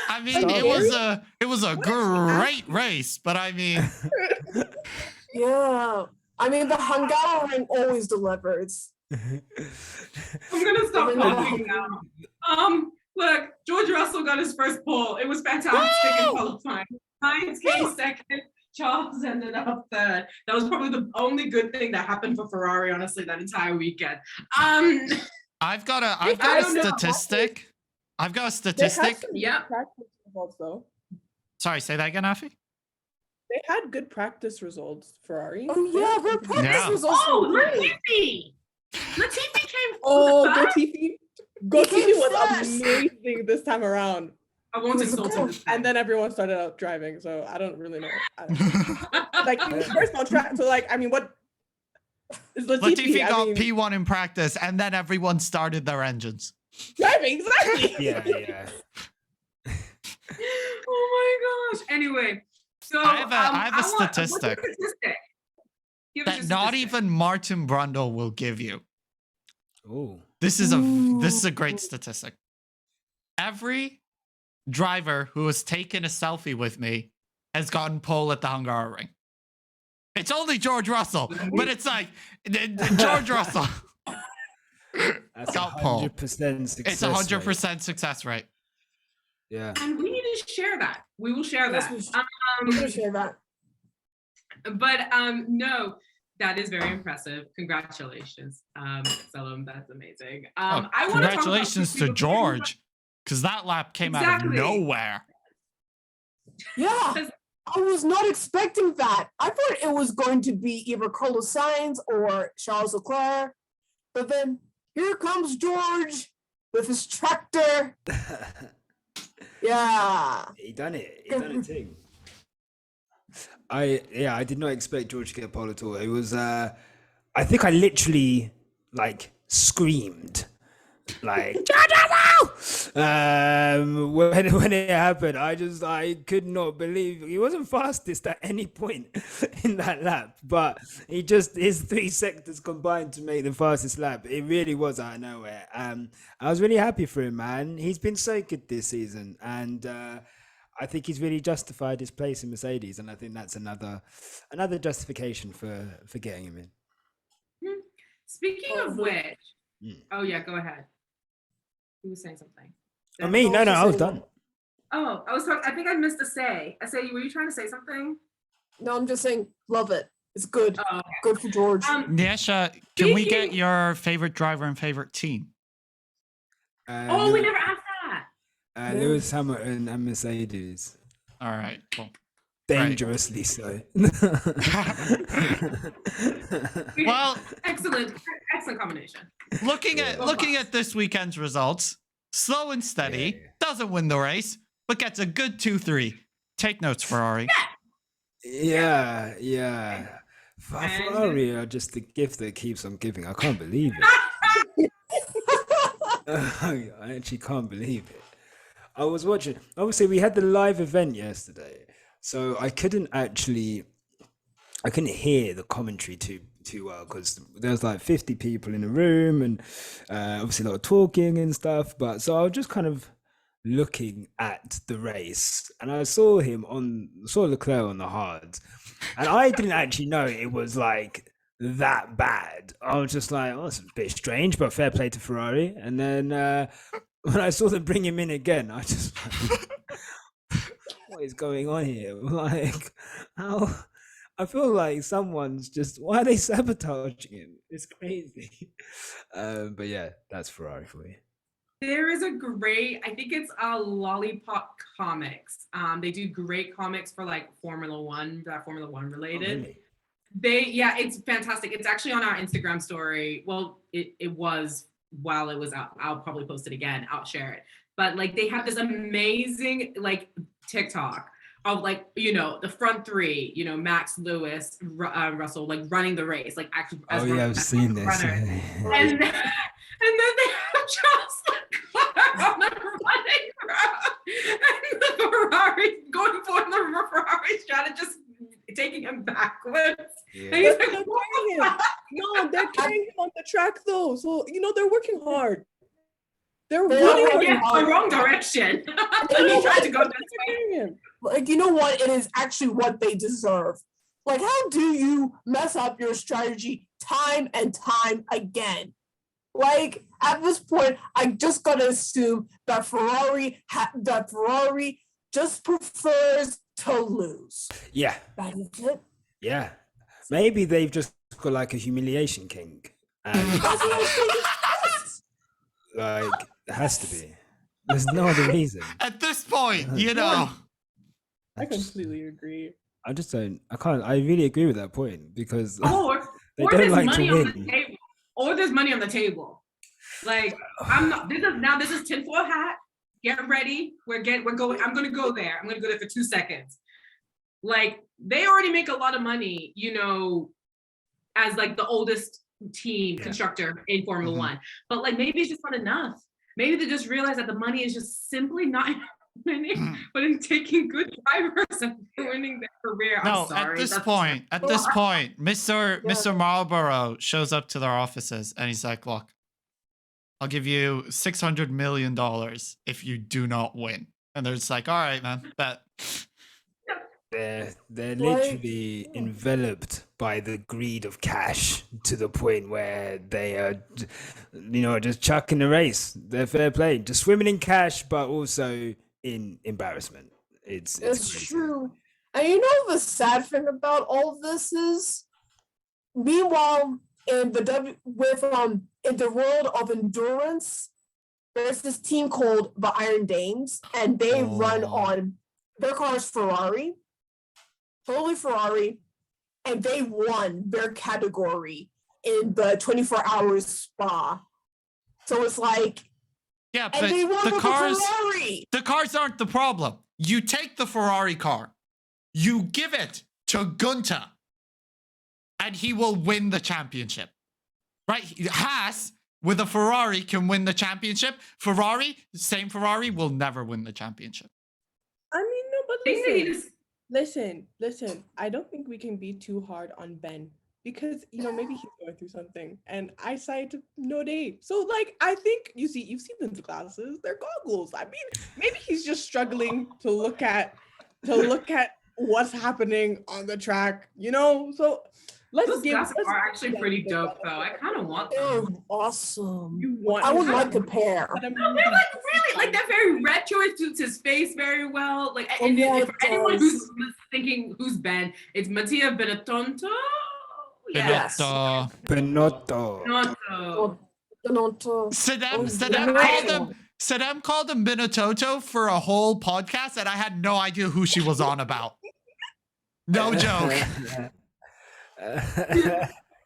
Speaker 2: I mean,
Speaker 5: Strawberry?
Speaker 2: it was a great race, but I mean,
Speaker 3: Yeah. I mean, the Hungarian always delivers.
Speaker 1: I'm gonna stop talking now. Look, George Russell got his first pole. It was fantastic in qualifying. Sainz came second. Charles ended up third. That was probably the only good thing that happened for Ferrari, honestly, that entire weekend.
Speaker 2: I've got a
Speaker 1: I don't know.
Speaker 2: statistic. I've got a
Speaker 4: They had
Speaker 2: statistic.
Speaker 4: some
Speaker 1: Yeah.
Speaker 4: good practice results though.
Speaker 2: Sorry, say that again, Afi.
Speaker 4: They had good practice results, Ferrari.
Speaker 3: Oh yeah, their practice
Speaker 2: Yeah.
Speaker 3: was also
Speaker 1: Oh,
Speaker 3: great.
Speaker 1: Latifi! Latifi came
Speaker 4: Oh,
Speaker 1: third?
Speaker 4: Latifi.
Speaker 3: came
Speaker 4: Latifi was
Speaker 3: first.
Speaker 4: amazing this time around.
Speaker 1: I won't
Speaker 3: He was
Speaker 1: insult
Speaker 3: the
Speaker 1: him.
Speaker 3: best.
Speaker 4: And then everyone started out driving, so I don't really know. Like he was first on track. So like, I mean, what is Latifi?
Speaker 2: Latifi
Speaker 4: I
Speaker 2: got
Speaker 4: mean,
Speaker 2: P1 in practice, and then everyone started their engines.
Speaker 4: driving exactly.
Speaker 5: Yeah.
Speaker 1: Oh my gosh. Anyway, so
Speaker 2: I have a
Speaker 1: what's the
Speaker 2: statistic
Speaker 1: statistic? Give us
Speaker 2: that
Speaker 1: a
Speaker 2: not
Speaker 1: statistic.
Speaker 2: even Martin Brundle will give you.
Speaker 5: Oh.
Speaker 2: This is
Speaker 3: Ooh.
Speaker 2: a great statistic. Every driver who has taken a selfie with me has gotten pole at the Hungaroring. It's only George Russell, but it's like George Russell.
Speaker 5: That's
Speaker 2: Got pole.
Speaker 5: 100% success.
Speaker 2: It's 100% success rate.
Speaker 5: Yeah.
Speaker 1: And we need to share that. We will share
Speaker 3: Yes,
Speaker 1: that.
Speaker 3: we should. I'm gonna share that.
Speaker 1: But no, that is very impressive. Congratulations, Salom. That's amazing.
Speaker 2: Oh,
Speaker 1: I want
Speaker 2: congratulations to George, because that lap came out of
Speaker 1: Exactly.
Speaker 2: nowhere.
Speaker 3: Yeah. I was not expecting that. I thought it was going to be either Carlos Sainz or Charles Leclerc. But then here comes George with his tractor. Yeah.
Speaker 5: He done it. He done it too. I did not expect George to get pole at all. It was I think I literally like screamed like when it happened. I could not believe he wasn't fastest at any point in that lap, but his 3 sectors combined to make the fastest lap. It really was out of nowhere. I was really happy for him, man. He's been so good this season, and I think he's really justified his place in Mercedes, and I think that's another justification for getting him in.
Speaker 1: Speaking of which,
Speaker 5: Mm.
Speaker 1: oh yeah, go ahead. Who was saying something?
Speaker 5: I mean, no, I was done.
Speaker 1: Oh, I think I missed a say. Were you trying to say something?
Speaker 3: No, I'm just saying, love it. It's good.
Speaker 1: Oh, okay.
Speaker 3: Good for George.
Speaker 2: Nyasha, can we get
Speaker 1: Speaking-
Speaker 2: your favorite driver and favorite team?
Speaker 1: Oh, we never asked that.
Speaker 5: Lewis Hamilton and Mercedes.
Speaker 2: All right, cool.
Speaker 5: Dangerously so.
Speaker 2: Well,
Speaker 1: Excellent combination.
Speaker 2: looking at this weekend's results, slow and steady, doesn't win the race, but gets a good 2-3. Take notes, Ferrari.
Speaker 5: Yeah. Ferrari are just the gift that keeps on giving. I can't believe it. I actually can't believe it. I was watching. Obviously, we had the live event yesterday, so I couldn't hear the commentary too well because there's like 50 people in the room and obviously a lot of talking and stuff. But so I was just kind of looking at the race, and I saw Leclerc on the hards, and I didn't actually know it was like that bad. I was just like, oh, it's a bit strange, but fair play to Ferrari. And then when I saw them bring him in again, I just like, what is going on here? Like, how? I feel like someone's just, why are they sabotaging him? It's crazy. But yeah, that's Ferrari for you.
Speaker 1: There is a great, I think it's Lollipop Comics. They do great comics for like Formula One related.
Speaker 5: Oh, really?
Speaker 1: It's fantastic. It's actually on our Instagram story. Well, it was while it was out. I'll probably post it again. I'll share it. But like they have this amazing like TikTok of like, the front three, Max, Lewis, Russell, like running the race, like actually.
Speaker 5: I've seen this.
Speaker 1: And then they have just on the running road, and the Ferrari going for the Ferrari strategist taking him backwards.
Speaker 5: Yeah.
Speaker 1: And he's
Speaker 4: They're
Speaker 1: like, what
Speaker 4: carrying
Speaker 1: the
Speaker 4: him.
Speaker 1: fuck?
Speaker 4: No, they're carrying him on the track though. So they're working hard. They're
Speaker 3: They
Speaker 4: really
Speaker 3: are
Speaker 4: working
Speaker 1: Yeah,
Speaker 4: hard.
Speaker 1: the wrong direction. He tried to go this way.
Speaker 4: Carrying him.
Speaker 3: Like, you know what? It is actually what they deserve. Like, how do you mess up your strategy time and time again? Like, at this point, I just gotta assume that Ferrari just prefers to lose.
Speaker 5: Yeah.
Speaker 3: That is it.
Speaker 5: Yeah. Maybe they've just got like a humiliation king. And
Speaker 3: That's what I think. Yes.
Speaker 5: like, it has to be. There's no other reason.
Speaker 2: At this point,
Speaker 4: I completely agree.
Speaker 5: I really agree with that point because
Speaker 1: Or
Speaker 5: they
Speaker 1: or
Speaker 5: don't
Speaker 1: there's
Speaker 5: like
Speaker 1: money
Speaker 5: to
Speaker 1: on the
Speaker 5: win.
Speaker 1: table. Or there's money on the table. Like this is tinfoil hat. Get ready. We're going. I'm gonna go there. I'm gonna go there for 2 seconds. Like they already make a lot of money, as like the oldest team constructor in Formula One. But like maybe it's just not enough. Maybe they just realize that the money is just simply not enough winning, but in taking good drivers and ruining their career.
Speaker 2: No,
Speaker 1: I'm sorry.
Speaker 2: at this point, Mr. Marlborough shows up to their offices and he's like, look, I'll give you $600 million if you do not win. And they're just like, all right, man, bet.
Speaker 5: They're literally enveloped by the greed of cash to the point where they are, just chucking the race. They're fair play, just swimming in cash, but also in embarrassment. It's crazy.
Speaker 3: True. And the sad thing about all of this is, meanwhile, in the world of endurance, there's this team called the Iron Dames, and they run on their car is Ferrari, totally Ferrari, and they won their category in the 24 hours spa. So it's like,
Speaker 2: Yeah,
Speaker 3: and
Speaker 2: but
Speaker 3: they won
Speaker 2: the
Speaker 3: with Ferrari.
Speaker 2: cars aren't the problem. You take the Ferrari car, you give it to Gunter, and he will win the championship. Right? Haas with a Ferrari can win the championship. Same Ferrari will never win the championship.
Speaker 4: I mean, no, but
Speaker 1: They need
Speaker 4: listen. I don't think we can be too hard on Ben because maybe he's going through something, and I cited no name. So like, I think you've seen those glasses. They're goggles. I mean, maybe he's just struggling to look at what's happening on the track. So Let's
Speaker 1: Those
Speaker 4: give.
Speaker 1: glasses
Speaker 4: let's
Speaker 1: are
Speaker 4: give
Speaker 1: actually
Speaker 4: them
Speaker 1: pretty
Speaker 4: the
Speaker 1: dope,
Speaker 4: glasses.
Speaker 1: though. I kind of want
Speaker 3: They're
Speaker 1: them.
Speaker 3: awesome.
Speaker 4: You want?
Speaker 3: I would
Speaker 4: you
Speaker 3: like
Speaker 4: have
Speaker 3: a pair.
Speaker 4: them
Speaker 1: No, they're like really, like they're very retro. It suits his face very well. Like,
Speaker 3: Oh,
Speaker 1: and
Speaker 3: yeah,
Speaker 1: if
Speaker 3: it
Speaker 1: anyone
Speaker 3: does.
Speaker 1: who's thinking who's Ben, it's Mattia Benettonto. Yes.
Speaker 2: Benotto.
Speaker 5: Benotto.
Speaker 1: Benotto.
Speaker 2: Saddam called him Benotto for a whole podcast, and I had no idea who she was on about. No joke.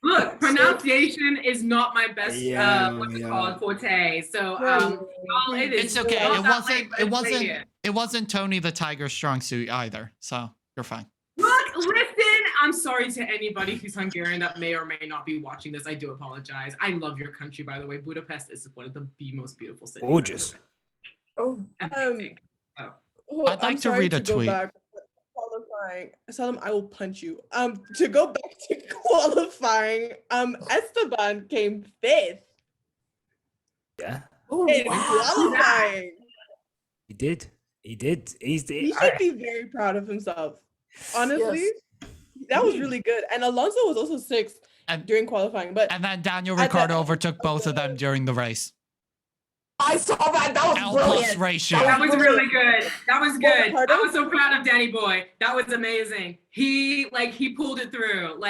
Speaker 1: Look, pronunciation is not my best what's it
Speaker 5: Yeah.
Speaker 1: called forte. So all it is
Speaker 2: It's okay.
Speaker 1: all
Speaker 2: It
Speaker 1: that,
Speaker 2: wasn't.
Speaker 1: like,
Speaker 2: It wasn't.
Speaker 1: radio.
Speaker 2: It wasn't Tony the Tiger strong suit either. So you're fine.
Speaker 1: Look, listen, I'm sorry to anybody who's Hungarian that may or may not be watching this. I do apologize. I love your country, by the way. Budapest is one of the most beautiful cities.
Speaker 5: Gorgeous.
Speaker 3: Oh,
Speaker 1: Amazing.
Speaker 4: Well,
Speaker 2: I'd like
Speaker 4: I'm
Speaker 2: to
Speaker 4: sorry
Speaker 2: read a
Speaker 4: go
Speaker 2: tweet.
Speaker 4: back. Qualifying. Salam, I will punch you. To go back to qualifying, Esteban came 5th
Speaker 5: Yeah,
Speaker 3: oh,
Speaker 4: in
Speaker 3: wow.
Speaker 4: qualifying.
Speaker 5: he did. He did.
Speaker 4: He should be very proud of himself. Honestly, that was really good. And Alonso was also 6th
Speaker 2: And-
Speaker 4: during qualifying. But
Speaker 2: And then Daniel
Speaker 4: At the-
Speaker 2: Ricciardo overtook both of them during the race.
Speaker 3: I saw that. That was
Speaker 2: L plus
Speaker 3: brilliant.
Speaker 2: ratio.
Speaker 1: That was really good. That was good.
Speaker 4: Pardon?
Speaker 1: I was so proud of Danny Boy. That was amazing. He pulled it through.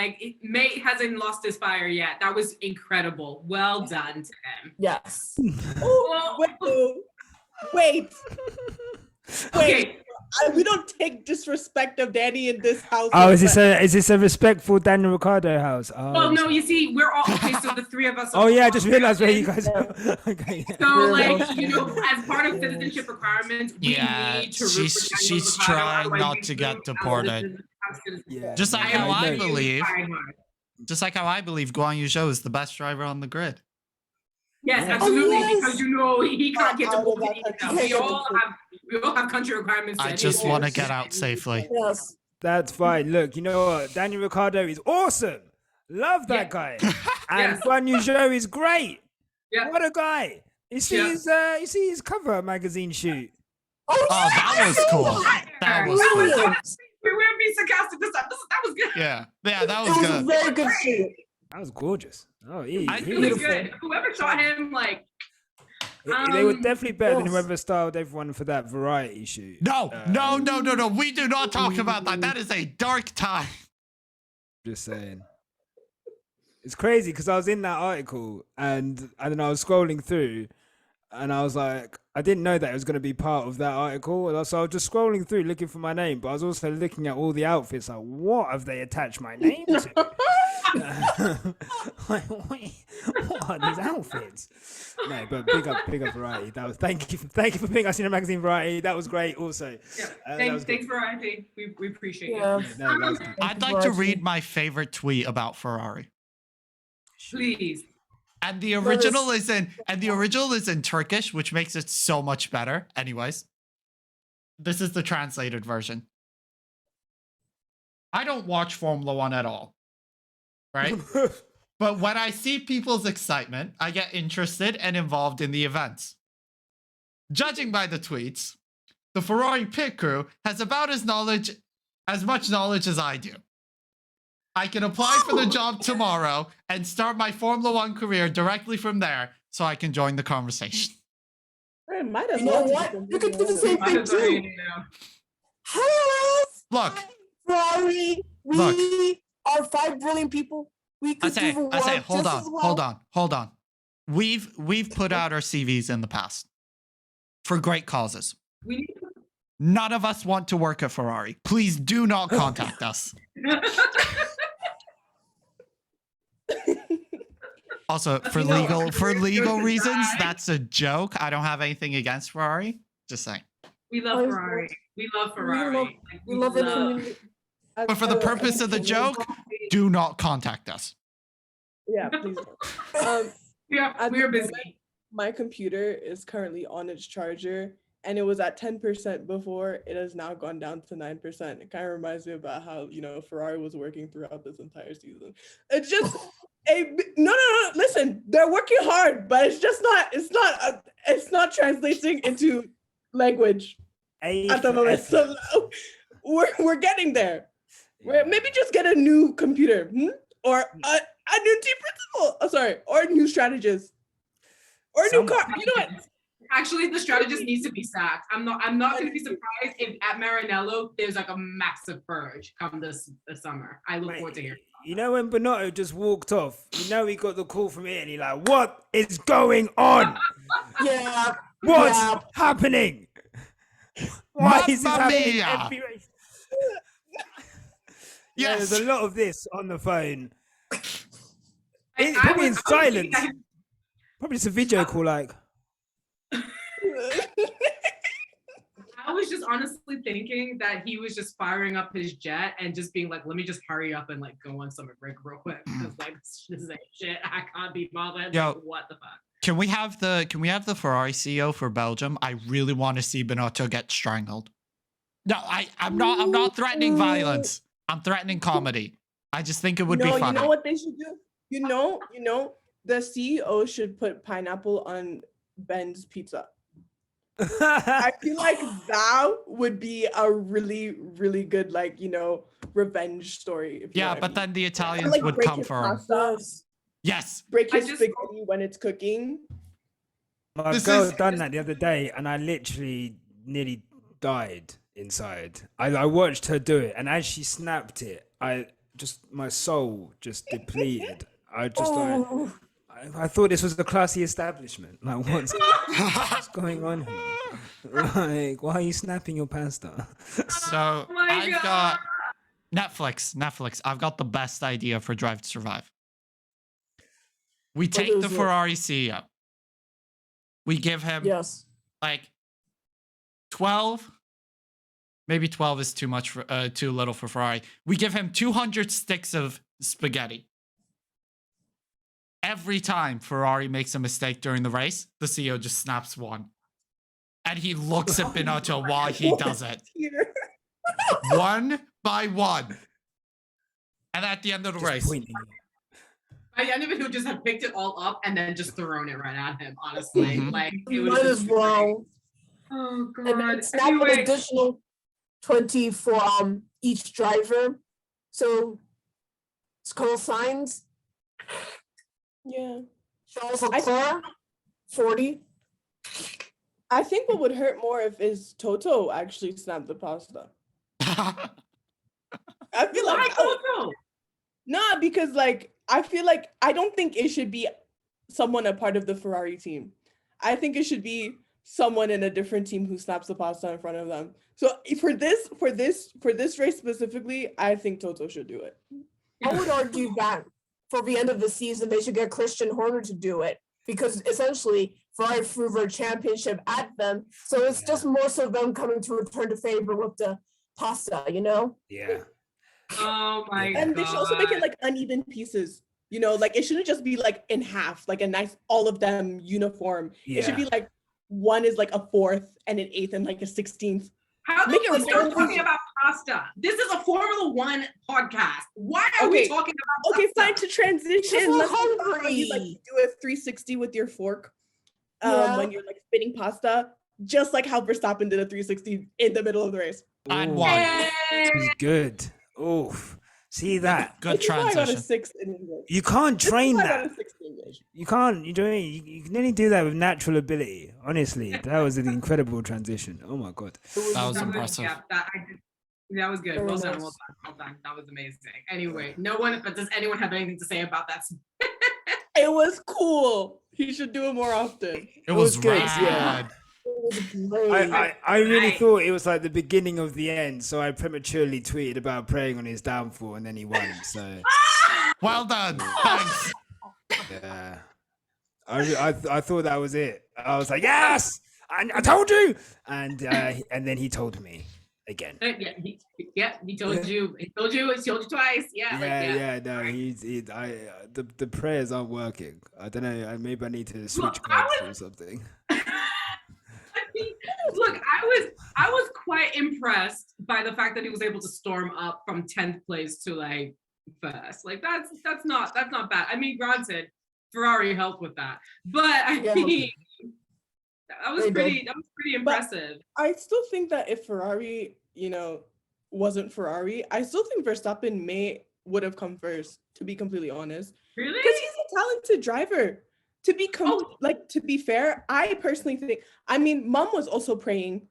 Speaker 1: Mate hasn't lost his fire yet. That was incredible. Well done to him.
Speaker 3: Yes.
Speaker 4: Wait.
Speaker 1: Okay.
Speaker 4: We don't take disrespect of Danny in this house.
Speaker 5: Oh, is this a respectful Daniel Ricciardo house? Oh,
Speaker 1: Well, no, you see, we're all okay. So the three of us.
Speaker 5: Oh
Speaker 1: are
Speaker 5: yeah, I
Speaker 1: all
Speaker 5: just realized where you guys
Speaker 3: Yeah.
Speaker 5: are. Okay. Yeah.
Speaker 1: So, as part of citizenship requirements, we
Speaker 2: Yeah,
Speaker 1: need to root for
Speaker 2: she's
Speaker 1: Daniel Ricciardo,
Speaker 2: trying
Speaker 1: otherwise
Speaker 2: not
Speaker 1: we
Speaker 2: to get
Speaker 1: lose
Speaker 2: deported.
Speaker 1: our citizenship.
Speaker 5: Yeah.
Speaker 2: Just like
Speaker 5: yeah,
Speaker 2: how I
Speaker 5: know.
Speaker 2: believe.
Speaker 1: Trying hard.
Speaker 2: Just like how I believe Guan Yu Zhou is the best driver on the grid.
Speaker 1: Yes,
Speaker 5: Yeah.
Speaker 1: absolutely.
Speaker 3: Oh, yes.
Speaker 1: Because he can't get
Speaker 4: Out of
Speaker 1: deported
Speaker 4: that
Speaker 1: either.
Speaker 4: country.
Speaker 1: We all have country requirements.
Speaker 2: I
Speaker 1: that
Speaker 2: just
Speaker 1: he
Speaker 2: want to
Speaker 1: is.
Speaker 2: get out safely.
Speaker 3: Yes.
Speaker 5: That's fine. Look, you know what? Daniel Ricciardo is awesome. Love that
Speaker 1: Yeah.
Speaker 5: guy. And
Speaker 1: Yes.
Speaker 5: Guan Yu Zhou is great.
Speaker 1: Yeah.
Speaker 5: What a guy. You see
Speaker 1: Yeah.
Speaker 5: his cover magazine shoot.
Speaker 3: Oh,
Speaker 2: Oh, that was cool. That was cool.
Speaker 3: Brilliant.
Speaker 1: We wouldn't be sarcastic this time. That was good.
Speaker 2: Yeah, that
Speaker 3: It
Speaker 2: was
Speaker 3: was a
Speaker 2: good.
Speaker 3: very good shoot.
Speaker 5: That was gorgeous. Oh, he
Speaker 1: It was
Speaker 3: Beautiful.
Speaker 1: good. Whoever shot him,
Speaker 5: they were definitely better than
Speaker 3: yes.
Speaker 5: whoever styled everyone for that variety shoot.
Speaker 2: No. We do not talk about that. That is a dark time.
Speaker 5: Just saying. It's crazy because I was in that article and then I was scrolling through and I was like, I didn't know that it was going to be part of that article. And so I was just scrolling through looking for my name, but I was also looking at all the outfits. Like, what have they attached my name to? Like, wait, what are these outfits? No, but big up variety. That was thank you for putting us in a magazine variety. That was great. Also,
Speaker 1: Yeah.
Speaker 5: that was
Speaker 1: Thanks, Variety. We appreciate
Speaker 3: Yeah.
Speaker 1: it.
Speaker 5: no, that was good.
Speaker 2: I'd like to read my favorite tweet about Ferrari.
Speaker 1: Please.
Speaker 2: And the original is in Turkish, which makes it so much better. Anyways, this is the translated version. I don't watch Formula One at all, right? But when I see people's excitement, I get interested and involved in the events. Judging by the tweets, the Ferrari pit crew has about as much knowledge as I do. I can apply for the job tomorrow and start my Formula One career directly from there so I can join the conversation.
Speaker 4: Might as
Speaker 3: You know
Speaker 4: well
Speaker 3: what? You could do the same
Speaker 1: Might
Speaker 3: thing
Speaker 1: as well,
Speaker 3: too.
Speaker 1: you know.
Speaker 3: Hello,
Speaker 2: Look,
Speaker 3: Ferrari. We
Speaker 2: Look.
Speaker 3: are 5 brilliant people. We could do the work
Speaker 2: I say, hold
Speaker 3: just
Speaker 2: on,
Speaker 3: as well.
Speaker 2: hold on. We've put out our CVs in the past for great causes.
Speaker 1: We need
Speaker 2: None of us want to work at Ferrari. Please do not contact us. Also, for legal reasons, that's a joke. I don't have anything against Ferrari. Just saying.
Speaker 1: We love Ferrari. We love Ferrari.
Speaker 3: We love it. Community.
Speaker 2: But for the purpose of the joke, do not contact us.
Speaker 4: Yeah, please. At
Speaker 1: We're
Speaker 4: the
Speaker 1: busy.
Speaker 4: moment, my computer is currently on its charger, and it was at 10% before. It has now gone down to 9%. It kind of reminds me about how Ferrari was working throughout this entire season. It's just no. Listen, they're working hard, but it's just not. It's not translating into language at the moment. So we're getting there. Maybe just get a new computer. or a new team principal. Oh, sorry, or a new strategist, or a new
Speaker 5: Someone-
Speaker 4: car. You know what?
Speaker 1: Actually, the strategist needs to be sacked. I'm not going to be surprised if at Maranello there's like a massive purge come this summer. I look forward to hearing.
Speaker 5: You know when Bonotto just walked off, you know he got the call from Italy, like, what is going on?
Speaker 3: Yeah.
Speaker 5: What's
Speaker 3: Yeah.
Speaker 5: happening? Why is this
Speaker 2: Mamma
Speaker 5: happening
Speaker 2: mia!
Speaker 5: every race? Yeah,
Speaker 2: Yes.
Speaker 5: there's a lot of this on the phone.
Speaker 1: I
Speaker 5: Probably in
Speaker 1: was thinking
Speaker 5: silence. Probably it's a video call, like.
Speaker 1: I was just honestly thinking that he was just firing up his jet and just being like, let me just hurry up and like go on summer break real quick. Because like this is shit. I can't be bothered.
Speaker 2: Yo.
Speaker 1: Like, what the fuck?
Speaker 2: Can we have the Ferrari CEO for Belgium? I really want to see Binotto get strangled. No, I'm not threatening violence. I'm threatening comedy. I just think it would be funny.
Speaker 4: You know what they should do? You know, the CEO should put pineapple on Ben's pizza. I feel like that would be a really, really good, like, revenge story. If you know
Speaker 2: Yeah,
Speaker 4: what I
Speaker 2: but
Speaker 4: mean.
Speaker 2: then the Italians
Speaker 4: Like,
Speaker 2: would
Speaker 4: break
Speaker 2: come
Speaker 4: his
Speaker 2: for him.
Speaker 4: pasta,
Speaker 2: Yes.
Speaker 4: break
Speaker 1: I
Speaker 4: his
Speaker 1: just-
Speaker 4: spaghetti when it's cooking.
Speaker 5: My
Speaker 2: This
Speaker 5: girl
Speaker 2: is-
Speaker 5: done that the other day, and I literally nearly died inside. I watched her do it, and as she snapped it, my soul just depleted. I just
Speaker 3: Oh.
Speaker 5: I thought this was the classy establishment. Like, what's going on here? Like, why are you snapping your pasta?
Speaker 2: So
Speaker 1: Oh my
Speaker 2: I've
Speaker 1: God.
Speaker 2: got Netflix. I've got the best idea for Drive to Survive. We take
Speaker 3: is
Speaker 2: the
Speaker 3: it?
Speaker 2: Ferrari CEO. We give him
Speaker 3: Yes.
Speaker 2: like 12. Maybe 12 is too much for too little for Ferrari. We give him 200 sticks of spaghetti. Every time Ferrari makes a mistake during the race, the CEO just snaps one. And he looks at Binotto while he does it.
Speaker 4: Here.
Speaker 2: One by one. And at the end of the
Speaker 5: Just
Speaker 2: race,
Speaker 5: pointing.
Speaker 1: By the end of it, he would just have picked it all up and then just thrown it right at him, honestly.
Speaker 2: Mhm.
Speaker 1: Like, it was
Speaker 3: Might
Speaker 1: just
Speaker 3: as well.
Speaker 1: Oh,
Speaker 3: And
Speaker 1: God.
Speaker 3: then snap an
Speaker 1: Anyway,
Speaker 3: additional 20 for each driver. So it's called signs.
Speaker 4: Yeah.
Speaker 3: Charles
Speaker 4: I-
Speaker 3: Leclerc, 40.
Speaker 4: I think what would hurt more if is Toto actually snapped the pasta. I feel
Speaker 1: why
Speaker 4: like
Speaker 1: Toto?
Speaker 4: nah, because like I feel like I don't think it should be someone a part of the Ferrari team. I think it should be someone in a different team who snaps the pasta in front of them. So for this race specifically, I think Toto should do it.
Speaker 3: I would argue that for the end of the season, they should get Christian Horner to do it because essentially Ferrari threw their championship at them. So it's just more so them coming to return to favor with the pasta,
Speaker 5: Yeah.
Speaker 1: Oh my
Speaker 4: And they should also make it
Speaker 1: God.
Speaker 4: like uneven pieces. Like it shouldn't just be like in half, like a nice all of them uniform. It should
Speaker 5: Yeah.
Speaker 4: be like one is like a fourth and an eighth and like a 16th.
Speaker 1: How
Speaker 4: Make
Speaker 1: do
Speaker 4: it
Speaker 1: we start
Speaker 4: real
Speaker 1: talking
Speaker 4: easy.
Speaker 1: about pasta? This is a Formula One podcast. Why are we
Speaker 4: Okay,
Speaker 1: talking about
Speaker 4: Okay,
Speaker 1: pasta?
Speaker 4: fine to transition.
Speaker 3: we're
Speaker 4: Let's talk about how you like
Speaker 3: hungry.
Speaker 4: do a 360 with your fork
Speaker 3: Yeah.
Speaker 4: when you're like spinning pasta, just like how Verstappen did a 360 in the middle of the race.
Speaker 2: And
Speaker 5: Ooh,
Speaker 2: one.
Speaker 5: This is good. Oof. See that?
Speaker 2: Good
Speaker 4: This is why I got a
Speaker 2: transition.
Speaker 4: 6 in English.
Speaker 5: You can't
Speaker 4: This is
Speaker 5: train
Speaker 4: why I got
Speaker 5: that.
Speaker 4: a 6 in English.
Speaker 5: You can't. You don't. You can only do that with natural ability. Honestly, that was an incredible transition. Oh my god.
Speaker 2: That was impressive.
Speaker 1: Yeah, that was good.
Speaker 3: Very
Speaker 1: Well done,
Speaker 3: nice.
Speaker 1: well done, well done. That was amazing. Anyway, but does anyone have anything to say about that?
Speaker 4: It was cool. He should do it more often.
Speaker 2: It was
Speaker 5: good,
Speaker 2: rad.
Speaker 5: yeah.
Speaker 3: It was great.
Speaker 5: I really
Speaker 1: Right.
Speaker 5: thought it was like the beginning of the end, so I prematurely tweeted about praying on his downfall, and then he won. So
Speaker 2: Well done. Thanks.
Speaker 5: yeah, I thought that was it. I was like, yes, I told you, and then he told me again.
Speaker 1: He told you. He told you twice.
Speaker 5: Yeah. No, the prayers aren't working. I don't know. Maybe I need to switch
Speaker 1: Look, I
Speaker 5: cards or something.
Speaker 1: Look, I was quite impressed by the fact that he was able to storm up from 10th place to like first. Like that's not bad. I mean, granted, Ferrari helped with that, but I
Speaker 3: Yeah.
Speaker 1: mean, that was
Speaker 3: They
Speaker 1: pretty
Speaker 3: did.
Speaker 1: impressive.
Speaker 4: I still think that if Ferrari, wasn't Ferrari, I still think Verstappen may would have come first, to be completely honest.
Speaker 1: Really?
Speaker 4: Because he's a talented driver. To be to be fair, I personally think, I mean, Mom was also praying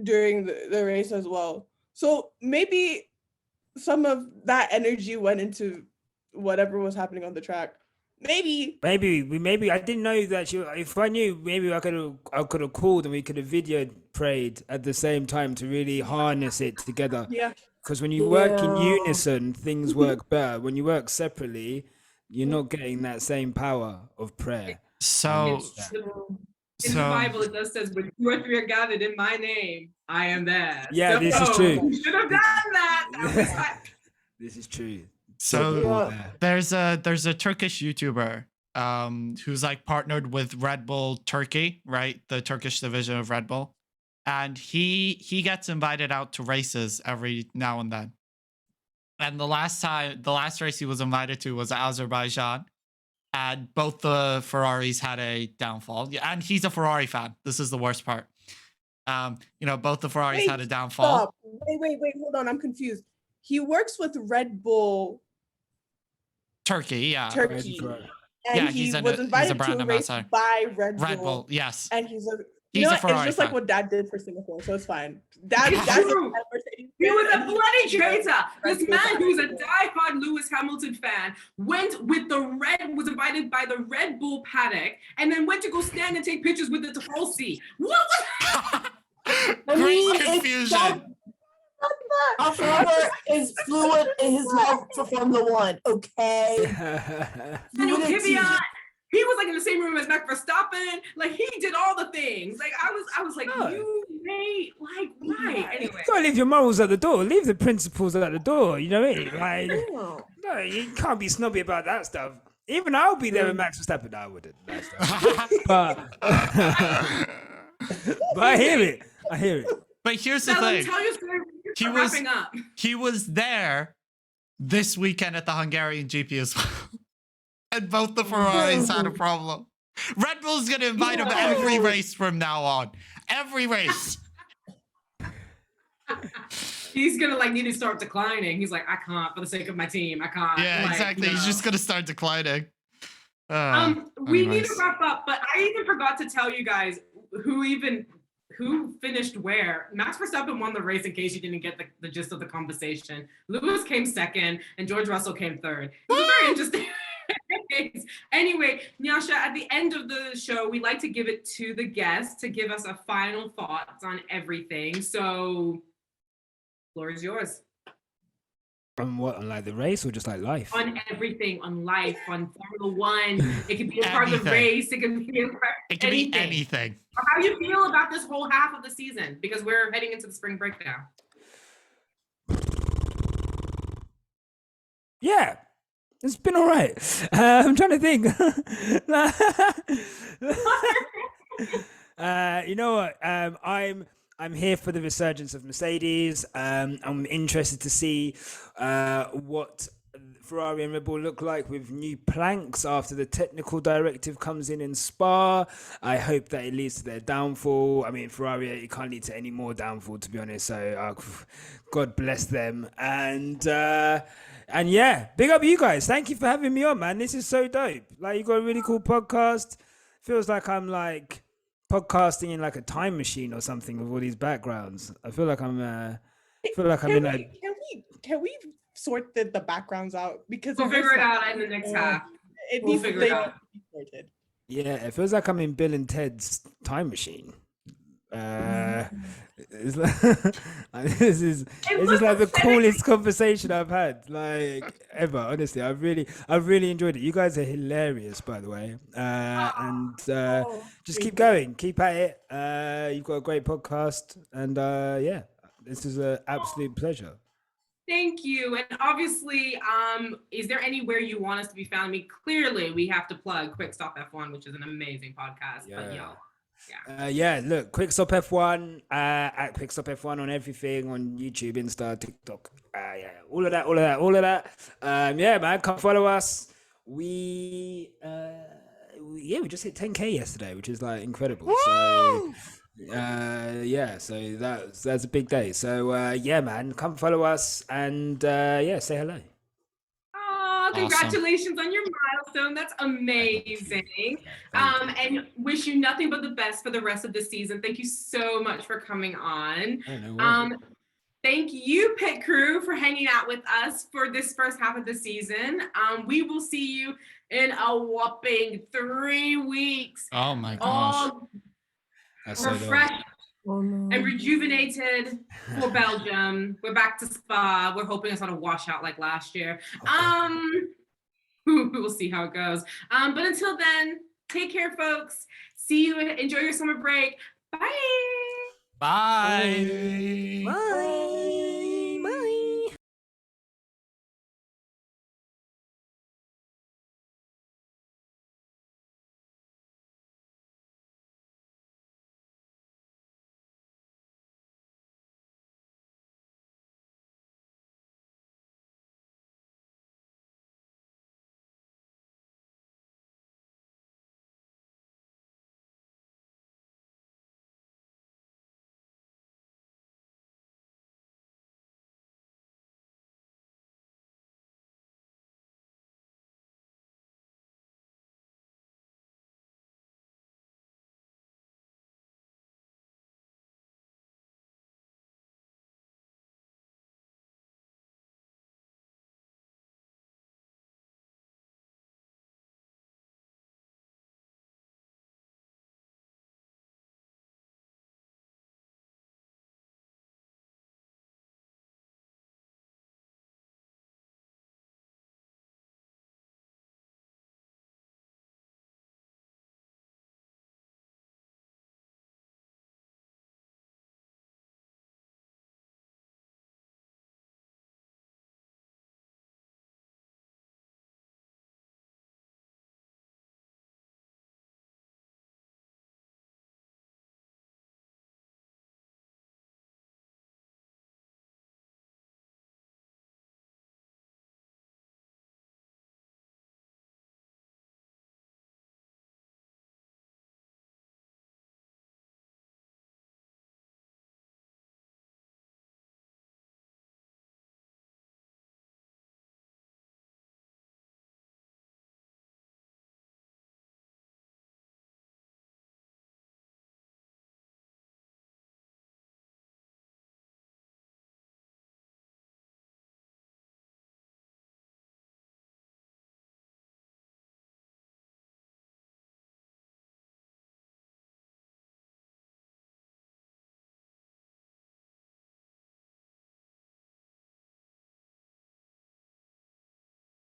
Speaker 4: during the race as well. So maybe some of that energy went into whatever was happening on the track. Maybe
Speaker 5: I didn't know that you. If I knew, maybe I could have called and we could have videoed prayed at the same time to really harness it together.
Speaker 4: Yeah.
Speaker 5: Because when you work in unison, things work better. When you work separately, you're not getting that same power of prayer.
Speaker 2: So,
Speaker 1: In the Bible, it does says, "When 2 or 3 are gathered in my name, I am there."
Speaker 5: Yeah,
Speaker 1: so,
Speaker 5: this is true.
Speaker 1: You should have done that.
Speaker 5: This is true.
Speaker 2: So there's a Turkish YouTuber who's like partnered with Red Bull Turkey, right? The Turkish division of Red Bull. And he gets invited out to races every now and then. And the last race he was invited to was Azerbaijan. And both the Ferraris had a downfall. Yeah, and he's a Ferrari fan. This is the worst part. Both the Ferraris had a downfall.
Speaker 4: Stop. Wait, hold on. I'm confused. He works with Red Bull
Speaker 2: Turkey, yeah.
Speaker 4: Turkey. And
Speaker 2: Yeah,
Speaker 4: he
Speaker 2: he's a
Speaker 4: was invited
Speaker 2: brand
Speaker 4: to a race
Speaker 2: ambassador.
Speaker 4: by Red
Speaker 2: Red
Speaker 4: Bull.
Speaker 2: Bull, yes.
Speaker 4: And he's a
Speaker 2: Ferrari
Speaker 4: it's just like
Speaker 2: fan.
Speaker 4: what Dad did for Singapore, so it's fine. That's
Speaker 1: true. He was a bloody traitor. This
Speaker 4: Red
Speaker 1: man,
Speaker 4: Bull
Speaker 1: who's a
Speaker 4: fan.
Speaker 1: diehard Lewis Hamilton fan, was invited by the Red Bull paddock, and then went to go stand and take pictures with the Tulsi. What was
Speaker 2: Great confusion.
Speaker 3: Our father is fluent in his love for Formula One, okay?
Speaker 1: Daniel
Speaker 3: Fluidity.
Speaker 1: Kvyat? He was like in the same room as Max Verstappen. Like he did all the things. Like I was like, you mate, like why? Anyway.
Speaker 5: You gotta leave your morals at the door. Leave the principles at the door. You know what I mean? Like,
Speaker 3: No.
Speaker 5: no, you can't be snobby about that stuff. Even I'll be there with Max Verstappen. No, I wouldn't. That stuff. But I hear it.
Speaker 2: But here's the
Speaker 1: Now let me
Speaker 2: thing.
Speaker 1: tell you a story.
Speaker 2: He
Speaker 1: We're
Speaker 2: was-
Speaker 1: wrapping up.
Speaker 2: He was there this weekend at the Hungarian GP as well. And both the Ferraris had a problem. Red Bull's going to invite him every race from now on. Every race.
Speaker 1: He's gonna need to start declining. He's like, I can't for the sake of my team. I can't.
Speaker 2: Yeah,
Speaker 1: Like,
Speaker 2: exactly.
Speaker 1: no.
Speaker 2: He's just going to start declining.
Speaker 1: We need
Speaker 2: anyways.
Speaker 1: to wrap up, but I even forgot to tell you guys who finished where. Max Verstappen won the race, in case you didn't get the gist of the conversation. Lewis came second and George Russell came third. It was a very interesting race. Anyway, Nyasha, at the end of the show, we like to give it to the guests to give us a final thoughts on everything. So, floor is yours.
Speaker 5: On what? On like the race or just like life?
Speaker 1: On everything, on life, on Formula One. It could be a part of the
Speaker 2: Anything.
Speaker 1: race. It could be a part
Speaker 2: It could be anything.
Speaker 1: How do you feel about this whole half of the season? Because we're heading into the spring break now.
Speaker 5: Yeah, it's been all right. I'm trying to think. You know what? I'm here for the resurgence of Mercedes. I'm interested to see what Ferrari and Red Bull look like with new planks after the technical directive comes in Spa. I hope that it leads to their downfall. I mean, Ferrari, it can't lead to any more downfall, to be honest. So God bless them. And yeah, big up you guys. Thank you for having me on, man. This is so dope. Like, you got a really cool podcast. Feels like I'm like podcasting in like a time machine or something with all these backgrounds. I feel like I'm
Speaker 4: Can we sort the backgrounds out? Because
Speaker 1: We'll figure it out in the next half. We'll figure it out.
Speaker 4: Sorted.
Speaker 5: Yeah, it feels like I'm in Bill and Ted's time machine. It's like, this is like the coolest conversation I've had like ever. Honestly, I've really enjoyed it. You guys are hilarious, by the way. Just keep going, keep at it. You've got a great podcast, and yeah, this is an absolute pleasure.
Speaker 1: Thank you. And obviously, is there anywhere you want us to be found? I mean, clearly we have to plug QuickstopF1, which is an amazing podcast. But
Speaker 5: Yeah, look, QuickstopF1 at QuickstopF1 on everything, on YouTube, Insta, TikTok. Yeah, all of that. Yeah, man, come follow us. We just hit 10K yesterday, which is like incredible.
Speaker 3: Woo!
Speaker 5: So yeah, so that's a big day. So yeah, man, come follow us and yeah, say hello.
Speaker 2: Awesome.
Speaker 1: Congratulations on your milestone. That's amazing. And wish you nothing but the best for the rest of the season. Thank you so much for coming on. Thank you, Pit Crew, for hanging out with us for this first half of the season. We will see you in a whopping 3 weeks.
Speaker 2: Oh my gosh.
Speaker 1: All
Speaker 5: That's so dope.
Speaker 1: refreshed
Speaker 3: Oh, no.
Speaker 1: and rejuvenated for Belgium. We're back to Spa. We're hoping it's not a washout like last year. We'll see how it goes. But until then, take care, folks. See you. Enjoy your summer break. Bye.
Speaker 2: Bye.
Speaker 3: Bye.